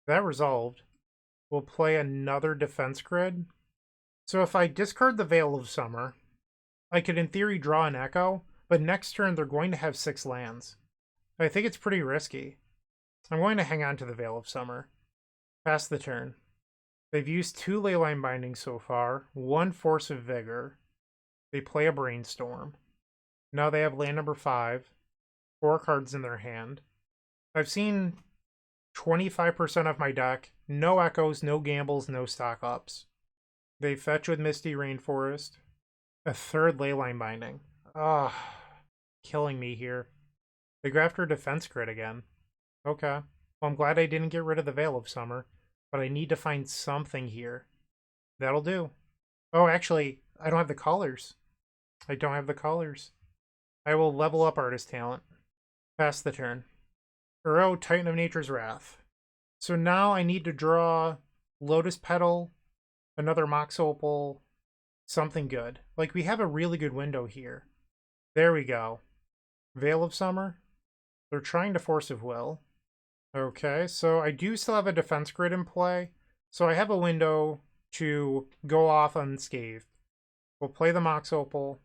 Speaker 1: That resolved. We'll play another Defense Grid. So if I discard the Veil of Summer, I could in theory draw an Echo, but next turn they're going to have 6 lands. I think it's pretty risky. I'm going to hang on to the Veil of Summer. Pass the turn. They've used 2 Leyline Bindings so far, 1 Force of Vigor. They play a Brainstorm. Now they have land number 5. 4 cards in their hand. I've seen 25% of my deck. No Echoes, no Gambles, no Stock Ups. They fetch with Misty Rainforest. A 3rd Leyline Binding. Ah, killing me here. They go after Defense Grid again. Okay. Well, I'm glad I didn't get rid of the Veil of Summer, but I need to find something here. That'll do. Oh, actually, I don't have the colors. I don't have the colors. I will level up Artist Talent. Pass the turn. Uro, Titan of Nature's Wrath. So now I need to draw Lotus Petal, another Mox Opal, something good. Like, we have a really good window here. There we go. Veil of Summer. They're trying to Force of Will. Okay, so I do still have a Defense Grid in play. So I have a window to go off unscathed. We'll play the Mox Opal.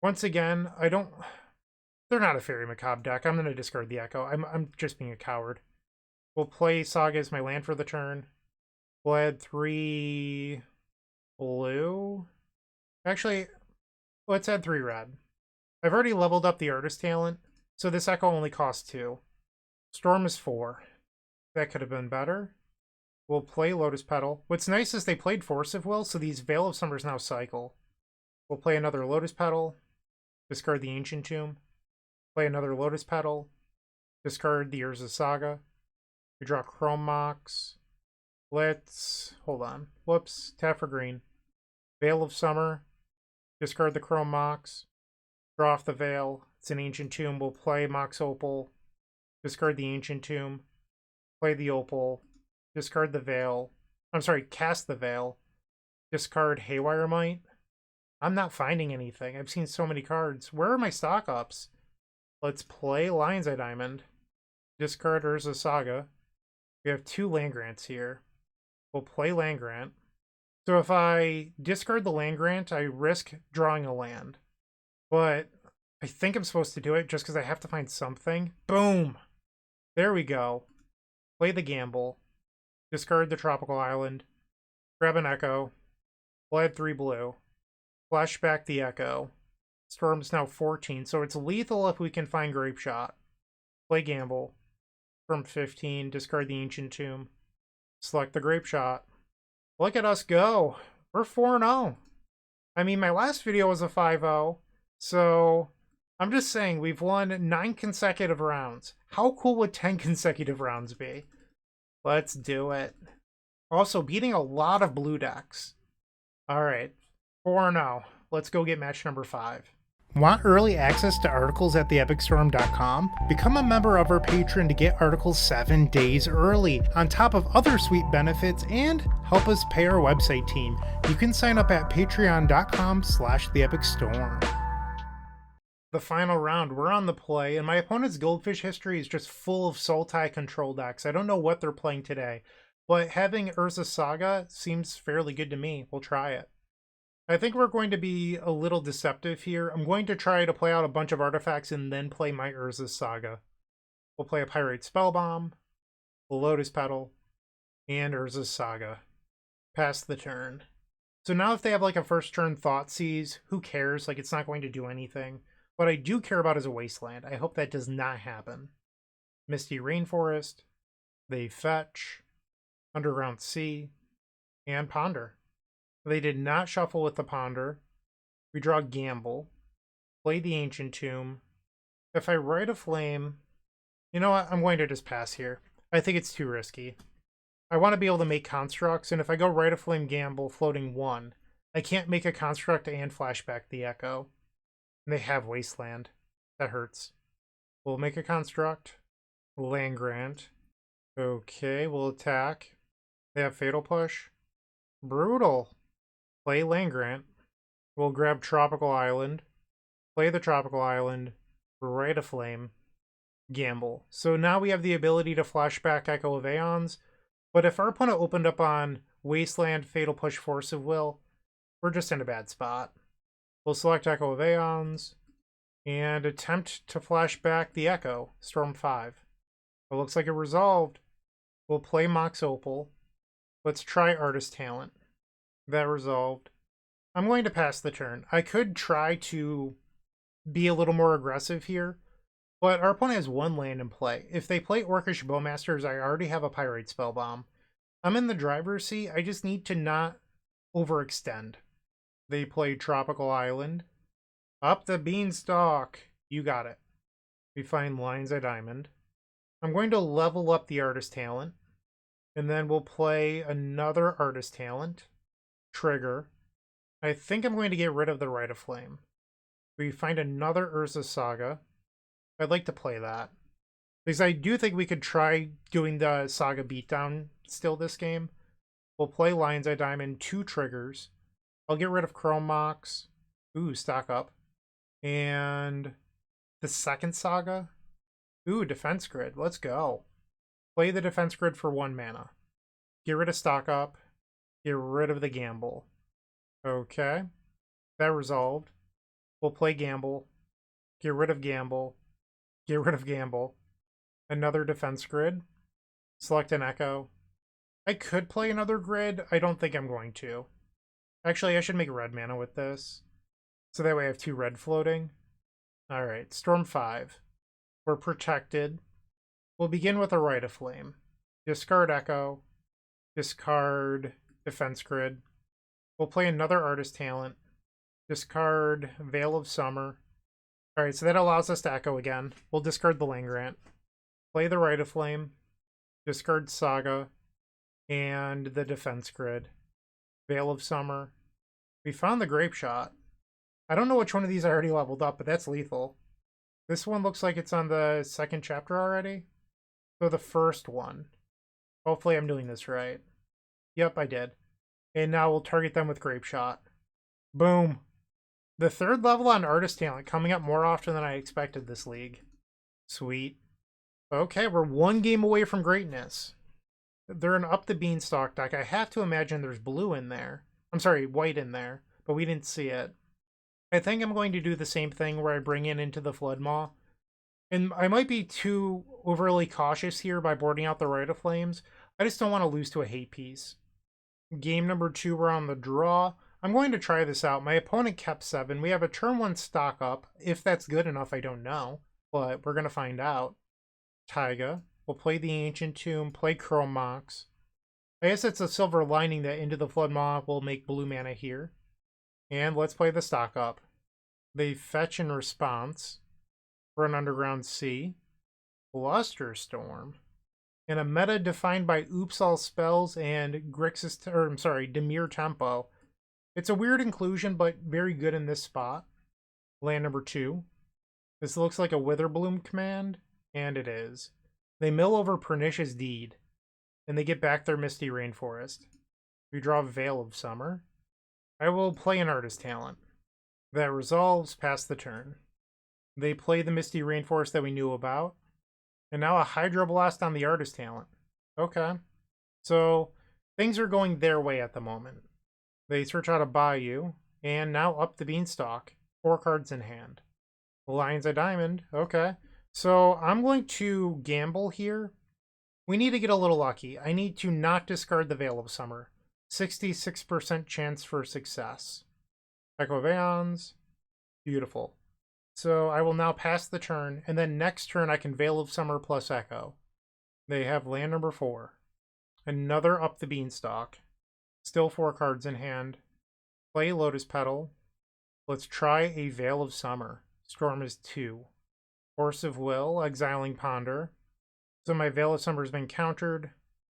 Speaker 1: Once again, they're not a Fairy Macabre deck. I'm going to discard the Echo. I'm just being a coward. We'll play Saga as my land for the turn. We'll add 3 blue. Actually, let's add 3 red. I've already leveled up the Artist Talent, so this Echo only costs 2. Storm is 4. That could have been better. We'll play Lotus Petal. What's nice is they played Force of Will, so these Veil of Summers now cycle. We'll play another Lotus Petal. Discard the Ancient Tomb. Play another Lotus Petal. Discard the Urza Saga. We draw Chrome Mox. Let's... hold on. Whoops. Tap for green. Veil of Summer. Discard the Chrome Mox. Draw off the Veil. It's an Ancient Tomb. We'll play Mox Opal. Discard the Ancient Tomb. Play the Opal. Discard the Veil. I'm sorry, cast the Veil. Discard Haywire Might. I'm not finding anything. I've seen so many cards. Where are my stock ups? Let's play Lion's Eye Diamond. Discard Urza Saga. We have 2 land grants here. We'll play land grant. So if I discard the land grant, I risk drawing a land. But I think I'm supposed to do it just because I have to find something. Boom! There we go. Play the gamble. Discard the Tropical Island. Grab an Echo. We'll add 3 blue. Flashback the Echo. Storm's now 14, so it's lethal if we can find Grape Shot. Play gamble. From 15, discard the Ancient Tomb. Select the Grape Shot. Look at us go. We're 4-0. I mean, my last video was a 5-0, so I'm just saying we've won 9 consecutive rounds. How cool would 10 consecutive rounds be? Let's do it. Also, beating a lot of blue decks. All right, 4-0. Let's go get match number 5. Want early access to articles at theepicstorm.com? Become a member of our Patreon to get articles 7 days early, on top of other sweet benefits, and help us pay our website team. You can sign up at patreon.com/theepicstorm. The final round, we're on the play, and my opponent's Goldfish history is just full of Sultai control decks. I don't know what they're playing today, but having Urza Saga seems fairly good to me. We'll try it. I think we're going to be a little deceptive here. I'm going to try to play out a bunch of artifacts and then play my Urza Saga. We'll play a Pyrite Spellbomb, a Lotus Petal, and Urza Saga. Pass the turn. So now if they have like a first turn Thoughtseize, who cares? Like, it's not going to do anything. What I do care about is a Wasteland. I hope that does not happen. Misty Rainforest, they fetch, Underground Sea, and Ponder. They did not shuffle with the Ponder. We draw Gamble. Play the Ancient Tomb. If I write a Flame... You know what? I'm going to just pass here. I think it's too risky. I want to be able to make constructs, and if I go Write a Flame, Gamble, floating 1, I can't make a construct and flashback the Echo. And they have Wasteland. That hurts. We'll make a construct. Land Grant. Okay, we'll attack. They have Fatal Push. Brutal. Play Land Grant. We'll grab Tropical Island. Play the Tropical Island. Write a Flame. Gamble. So now we have the ability to flashback Echo of Aeons. But if our opponent opened up on Wasteland, Fatal Push, Force of Will, we're just in a bad spot. We'll select Echo of Aeons and attempt to flashback the Echo. Storm 5. It looks like it resolved. We'll play Mox Opal. Let's try Artist Talent. That resolved. I'm going to pass the turn. I could try to be a little more aggressive here, but our opponent has 1 land in play. If they play Orcish Bowmasters, I already have a Pyrite Spellbomb. I'm in the driver's seat. I just need to not overextend. They play Tropical Island. Up the Beanstalk. You got it. We find Lion's Eye Diamond. I'm going to level up the Artist Talent, and then we'll play another Artist Talent. Trigger. I think I'm going to get rid of the Rite of Flame. We find another Urza Saga. I'd like to play that, because I do think we could try doing the Saga beatdown still this game. We'll play Lion's Eye Diamond, 2 triggers. I'll get rid of Chrome Mox. Ooh, stock up. And the second Saga. Ooh, Defense Grid. Let's go. Play the Defense Grid for 1 mana. Get rid of stock up. Get rid of the Gamble. Okay. That resolved. We'll play Gamble. Get rid of Gamble. Get rid of Gamble. Another Defense Grid. Select an Echo. I could play another grid. I don't think I'm going to. Actually, I should make red mana with this, so that way I have 2 red floating. Alright, Storm 5. We're protected. We'll begin with a Rite of Flame. Discard Echo. Discard Defense Grid. We'll play another Artist Talent. Discard Veil of Summer. Alright, so that allows us to Echo again. We'll discard the Land Grant. Play the Rite of Flame. Discard Saga. And the Defense Grid. Veil of Summer. We found the Grape Shot. I don't know which one of these I already leveled up, but that's lethal. This one looks like it's on the 2nd chapter already. So the first one. Hopefully I'm doing this right. Yep, I did. And now we'll target them with Grape Shot. Boom. The third level on Artist Talent coming up more often than I expected this league. Sweet. Okay, we're one game away from greatness. They're an Up the Beanstalk deck. I have to imagine there's blue in there. I'm sorry, white in there, but we didn't see it. I think I'm going to do the same thing where I bring in Into the Flood Maw. And I might be too overly cautious here by boarding out the Rite of Flames. I just don't want to lose to a hate piece. Game number 2, we're on the draw. I'm going to try this out. My opponent kept 7. We have a turn 1 stock up. If that's good enough, I don't know. But we're going to find out. Taiga. We'll play the Ancient Tomb, play Chrome Mox. I guess it's a silver lining that Into the Flood Maw will make blue mana here. And let's play the stock up. They fetch in response for an Underground Sea, Blusterstorm, and a meta defined by Oops All Spells and Grixis, or I'm sorry, Temur Tempo. It's a weird inclusion, but very good in this spot. Land number 2. This looks like a Witherbloom command, and it is. They mill over Pernicious Deed, and they get back their Misty Rainforest. We draw Veil of Summer. I will play an Artist Talent. That resolves past the turn. They play the Misty Rainforest that we knew about. And now a Hydroblast on the Artist Talent. Okay. So things are going their way at the moment. They search out a Bayou, and now Up the Beanstalk. 4 cards in hand. Lion's Eye Diamond. Okay. So I'm going to gamble here. We need to get a little lucky. I need to not discard the Veil of Summer. 66% chance for success. Echo of Eons. Beautiful. So I will now pass the turn, and then next turn I can Veil of Summer plus Echo. They have land number 4. Another Up the Beanstalk. Still 4 cards in hand. Play Lotus Petal. Let's try a Veil of Summer. Storm is 2. Force of Will, exiling Ponder. So my Veil of Summer has been countered.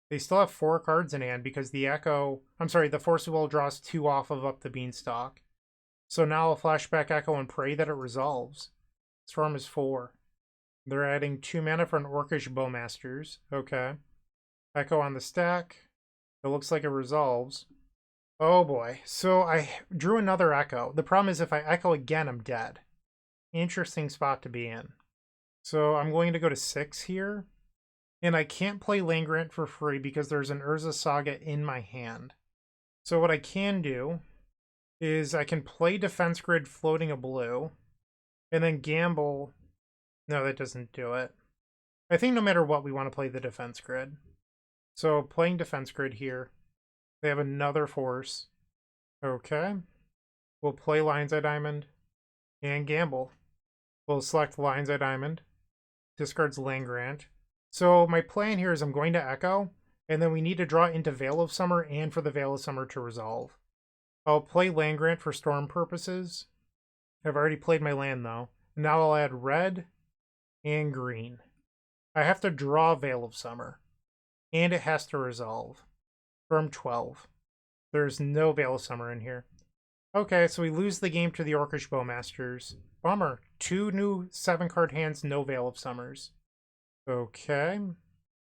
Speaker 1: They still have 4 cards in hand because the the Force of Will draws 2 off of Up the Beanstalk. So now I'll flashback Echo and pray that it resolves. Storm is 4. They're adding 2 mana for an Orcish Bowmasters. Okay. Echo on the stack. It looks like it resolves. Oh boy. So I drew another Echo. The problem is if I Echo again, I'm dead. Interesting spot to be in. So I'm going to go to 6 here. And I can't play Land Grant for free because there's an Urza Saga in my hand. So what I can do is I can play Defense Grid floating a blue. And then gamble. No, that doesn't do it. I think no matter what, we want to play the Defense Grid. So playing Defense Grid here. They have another force. Okay. We'll play Lion's Eye Diamond. And gamble. We'll select Lion's Eye Diamond. Discards Land Grant. So my plan here is I'm going to Echo, and then we need to draw into Veil of Summer and for the Veil of Summer to resolve. I'll play Land Grant for storm purposes. I've already played my land though. Now I'll add red and green. I have to draw Veil of Summer, and it has to resolve. Firm 12. There's no Veil of Summer in here. Okay, so we lose the game to the Orcish Bowmasters. Bummer. 2 new 7-card hands, no Veil of Summers. Okay.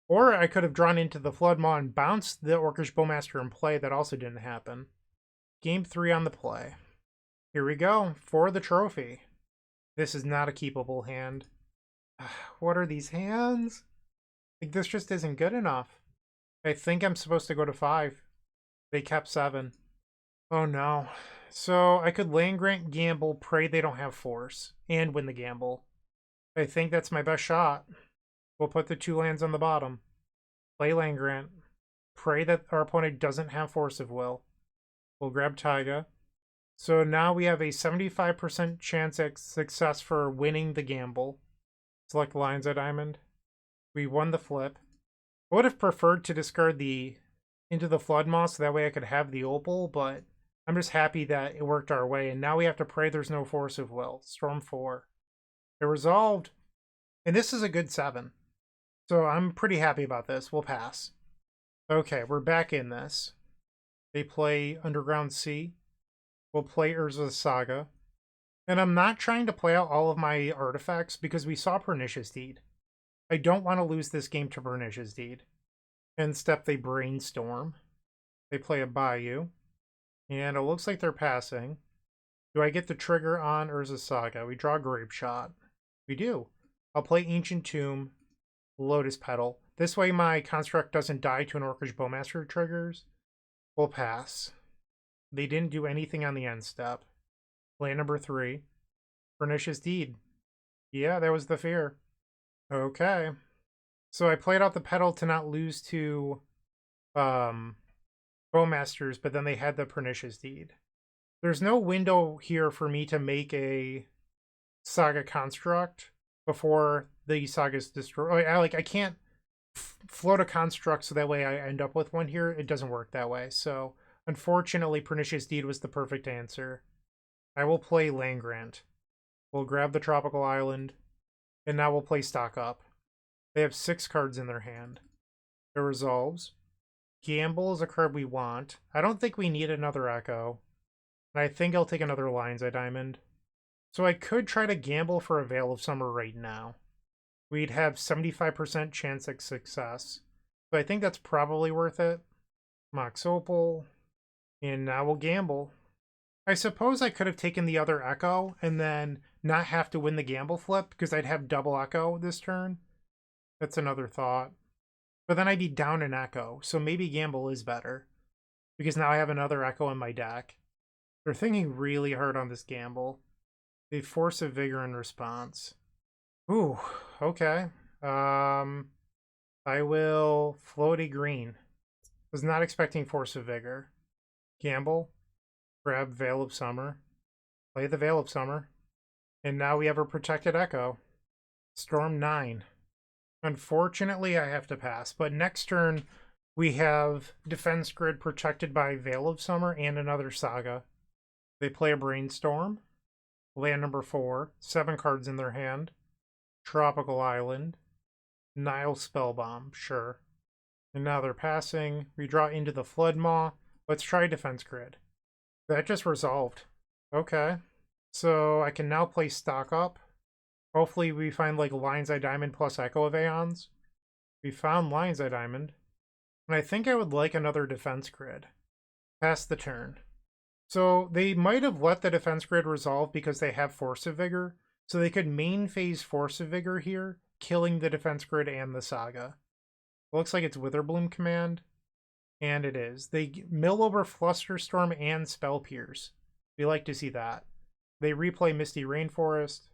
Speaker 1: Or I could have drawn into the Flood Maw and bounced the Orcish Bowmaster in play. That also didn't happen. Game 3 on the play. Here we go. For the trophy. This is not a keepable hand. What are these hands? Like, this just isn't good enough. I think I'm supposed to go to 5. They kept 7. Oh no. So I could Land Grant, gamble, pray they don't have force, and win the gamble. I think that's my best shot. We'll put the 2 lands on the bottom. Play Land Grant. Pray that our opponent doesn't have Force of Will. We'll grab Taiga. So now we have a 75% chance at success for winning the gamble. Select Lion's Eye Diamond. We won the flip. I would have preferred to discard the Into the Flood Maw so that way I could have the Opal, but I'm just happy that it worked our way. And now we have to pray there's no Force of Will. Storm 4. It resolved. And this is a good 7. So I'm pretty happy about this. We'll pass. Okay, we're back in this. They play Underground Sea. We'll play Urza Saga. And I'm not trying to play out all of my artifacts because we saw Pernicious Deed. I don't want to lose this game to Pernicious Deed. End step, they brainstorm. They play a Bayou. And it looks like they're passing. Do I get the trigger on Urza Saga? We draw Grape Shot. We do. I'll play Ancient Tomb, Lotus Petal. This way my construct doesn't die to an Orcish Bowmaster triggers. We'll pass. They didn't do anything on the end step. Land number 3. Pernicious Deed. Yeah, that was the fear. Okay. So I played out the Petal to not lose to Bowmasters, but then they had the Pernicious Deed. There's no window here for me to make a Saga construct before the Saga's destroyed. I can't float a construct so that way I end up with one here. It doesn't work that way. So unfortunately, Pernicious Deed was the perfect answer. I will play Land Grant. We'll grab the Tropical Island, and now we'll play Stock Up. They have 6 cards in their hand. It resolves. Gamble is a card we want. I don't think we need another Echo. And I think I'll take another Lion's Eye Diamond. So I could try to gamble for a Veil of Summer right now. We'd have 75% chance at success. So I think that's probably worth it. Mox Opal. And now we'll gamble. I suppose I could have taken the other Echo and then not have to win the gamble flip because I'd have double Echo this turn. That's another thought. But then I'd be down an Echo, so maybe gamble is better. Because now I have another Echo in my deck. They're thinking really hard on this gamble. They force a Vigor in response. Ooh, okay. I will float a green. Was not expecting Force of Vigor. Gamble. Grab Veil of Summer. Play the Veil of Summer. And now we have a protected Echo. Storm 9. Unfortunately, I have to pass. But next turn, we have Defense Grid protected by Veil of Summer and another Saga. They play a Brainstorm. Land number 4. 7 cards in their hand. Tropical Island. Nile Spellbomb. Sure. And now they're passing. We draw into the Flood Maw. Let's try Defense Grid. That just resolved. Okay. So I can now play Stock Up. Hopefully we find like Lion's Eye Diamond plus Echo of Aeons. We found Lion's Eye Diamond. And I think I would like another Defense Grid. Pass the turn. So they might have let the Defense Grid resolve because they have Force of Vigor. So they could main phase Force of Vigor here, killing the Defense Grid and the Saga. Looks like it's Witherbloom Command. And it is. They mill over Flusterstorm and Spell Pierce. We like to see that. They replay Misty Rainforest.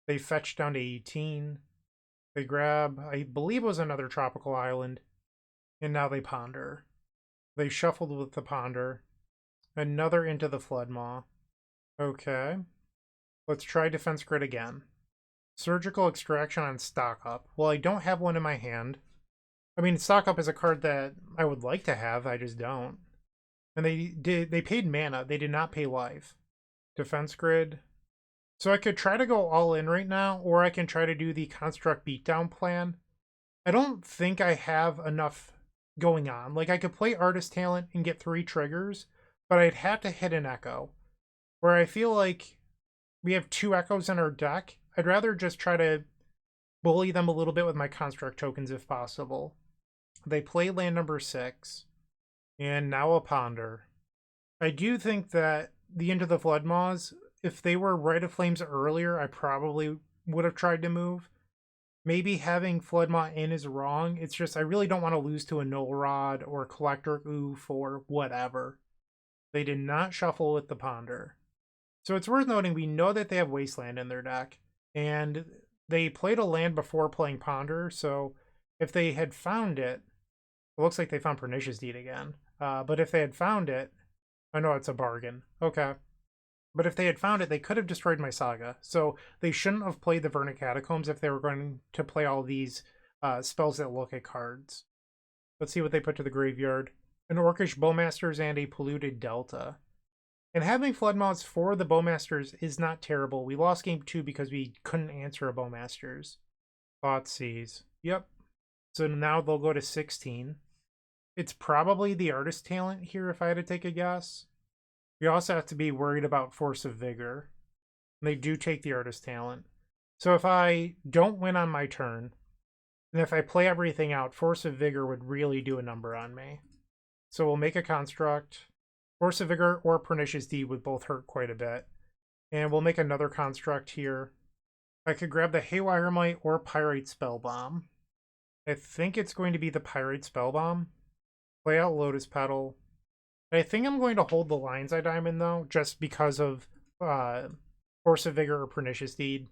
Speaker 1: They fetch down to 18. They grab, I believe it was another Tropical Island. And now they ponder. They shuffled with the Ponder. Another into the Flood Maw. Okay. Let's try Defense Grid again. Surgical Extraction on Stock Up. Well, I don't have one in my hand. I mean, Stock Up is a card that I would like to have, I just don't. And they paid mana, they did not pay life. Defense Grid. So I could try to go all in right now, or I can try to do the Construct Beatdown plan. I don't think I have enough going on. Like, I could play Artist Talent and get 3 triggers, but I'd have to hit an Echo. Where I feel like we have 2 Echoes in our deck. I'd rather just try to bully them a little bit with my Construct tokens if possible. They play land number 6. And now a Ponder. I do think that the Into the Flood Maws, if they were Rite of Flames earlier, I probably would have tried to move. Maybe having Flood Maw in is wrong. It's just I really don't want to lose to a Null Rod or Collector Oof or whatever. They did not shuffle with the Ponder. So it's worth noting we know that they have Wasteland in their deck. And they played a land before playing Ponder, so if they had found it, it looks like they found Pernicious Deed again. But if they had found it, I know it's a bargain. Okay. But if they had found it, they could have destroyed my Saga. So they shouldn't have played the Vernic Catacombs if they were going to play all these spells that look at cards. Let's see what they put to the graveyard. An Orcish Bowmasters and a Polluted Delta. And having Flood Maws for the Bowmasters is not terrible. We lost game 2 because we couldn't answer a Bowmasters. Thoughtseize. Yep. So now they'll go to 16. It's probably the Artist Talent here if I had to take a guess. We also have to be worried about Force of Vigor. They do take the Artist Talent. So if I don't win on my turn, And if I play everything out, Force of Vigor would really do a number on me. So we'll make a construct. Force of Vigor or Pernicious Deed would both hurt quite a bit. And we'll make another construct here. I could grab the Haywire Might or Pyrite Spellbomb. I think it's going to be the Pyrite Spellbomb. Play out Lotus Petal. I think I'm going to hold the Lion's Eye Diamond, though, just because of Force of Vigor or Pernicious Deed.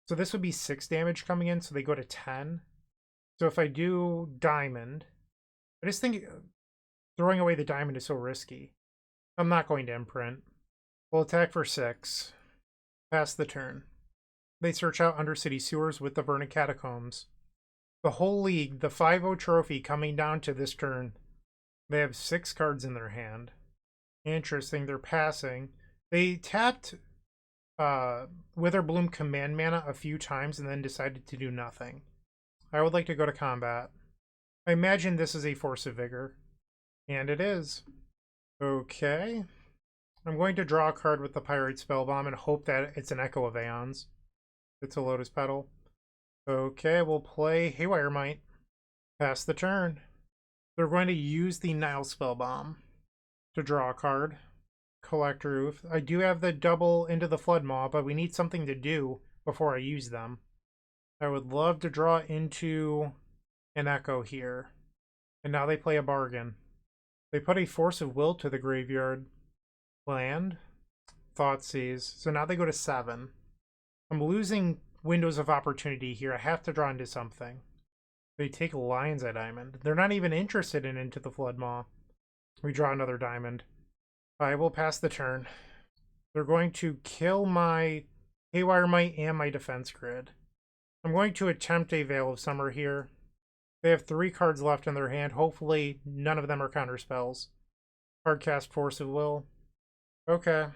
Speaker 1: So this would be 6 damage coming in, so they go to 10. So if I do Diamond, I just think throwing away the Diamond is so risky. I'm not going to imprint. We'll attack for 6. Pass the turn. They search out Undercity Sewers with the Verdant Catacombs. The whole league, the 5-0 trophy coming down to this turn. They have 6 cards in their hand. Interesting, they're passing. They tapped Witherbloom Command Mana a few times and then decided to do nothing. I would like to go to combat. I imagine this is a Force of Vigor. And it is. Okay. I'm going to draw a card with the Pyrite Spellbomb and hope that it's an Echo of Aeons. It's a Lotus Petal. Okay, we'll play Haywire Might. Pass the turn. They're going to use the Nile Spellbomb to draw a card. Collect Roof. I do have the double into the Flood Maw, but we need something to do before I use them. I would love to draw into an Echo here. And now they play a bargain. They put a Force of Will to the graveyard. Land. Thoughtseize. So now they go to 7. I'm losing windows of opportunity here. I have to draw into something. They take Lion's Eye Diamond. They're not even interested in Into the Flood Maw. We draw another diamond. I will pass the turn. They're going to kill my Haywire Might and my defense grid. I'm going to attempt a Veil of Summer here. They have 3 cards left in their hand. Hopefully none of them are counter spells. Hard cast Force of Will. Okay.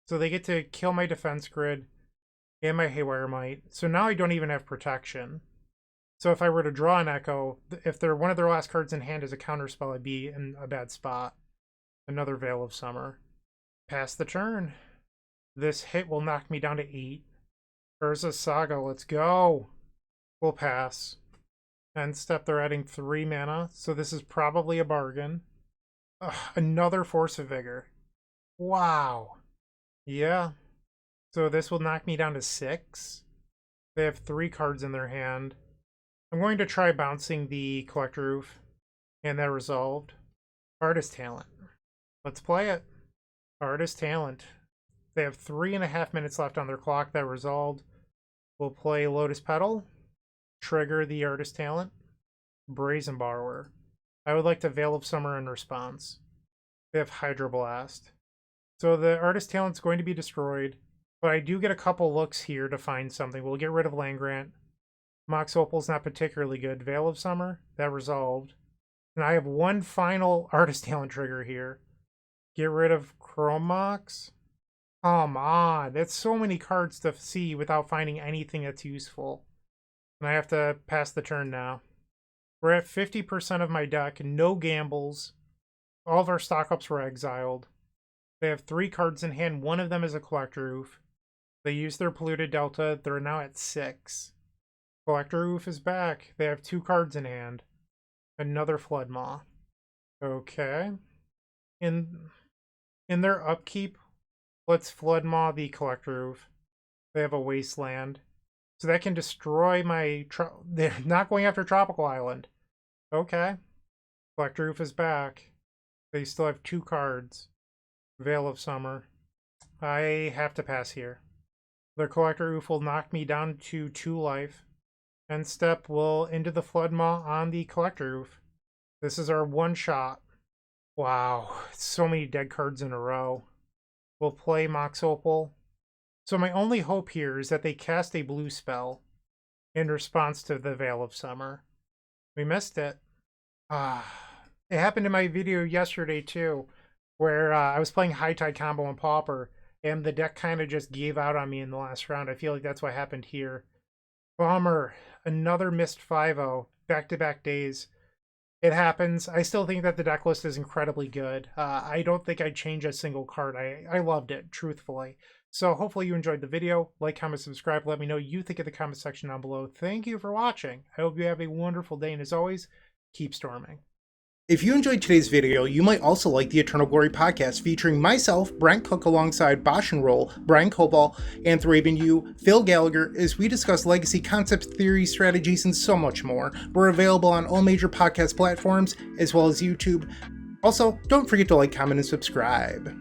Speaker 1: So they get to kill my defense grid and my Haywire Might. So now I don't even have protection. So if I were to draw an Echo, if they're one of their last cards in hand is a counterspell, I'd be in a bad spot. Another Veil of Summer. Pass the turn. This hit will knock me down to 8. Urza Saga, let's go. We'll pass. End step, they're adding 3 mana, so this is probably a bargain. Ugh, another Force of Vigor. Wow. Yeah. So this will knock me down to 6. They have 3 cards in their hand. I'm going to try bouncing the Collect Roof, and that resolved. Artist Talent. Let's play it. Artist Talent. They have 3.5 minutes left on their clock. That resolved. We'll play Lotus Petal. Trigger the Artist Talent. Brazen Borrower. I would like to Veil of Summer in response. They have Hydroblast. So the Artist Talent's going to be destroyed, but I do get a couple looks here to find something. We'll get rid of Land Grant. Mox Opal's not particularly good. Veil of Summer, that resolved. And I have one final Artist Talent trigger here. Get rid of Chrome Mox. Come on, that's so many cards to see without finding anything that's useful. And I have to pass the turn now. We're at 50% of my deck, no gambles. All of our stock-ups were exiled. They have 3 cards in hand, one of them is a Collector Roof. They use their Polluted Delta, they're now at 6. Collector Roof is back. They have 2 cards in hand. Another Flood Maw. Okay. In their upkeep, let's Flood Maw the Collector Roof. They have a Wasteland. So that can destroy my... They're not going after Tropical Island. Okay. Collector Roof is back. They still have 2 cards. Veil of Summer. I have to pass here. Their Collector Roof will knock me down to 2 life. End step will Into the Flood Maw on the Collector Roof. This is our one shot. Wow, so many dead cards in a row. We'll play Mox Opal. So my only hope here is that they cast a blue spell in response to the Veil of Summer. We missed it. It happened in my video yesterday too, where I was playing High Tide Combo and Pauper, and the deck kind of just gave out on me in the last round. I feel like that's what happened here. Bummer. Another missed 5-0. Back-to-back days. It happens. I still think that the deck list is incredibly good. I don't think I'd change a single card. I loved it, truthfully. So hopefully you enjoyed the video. Like, comment, subscribe. Let me know what you think in the comment section down below. Thank you for watching. I hope you have a wonderful day, and as always, keep storming. If you enjoyed today's video, you might also like the Eternal Glory podcast featuring myself, Bryant Cook, alongside Bosch and Roll, Brian Cobalt, and Thraben U, Phil Gallagher, as we discuss legacy concepts, theories, strategies, and so much more. We're available on all major podcast platforms, as well as YouTube. Also, don't forget to like, comment, and subscribe.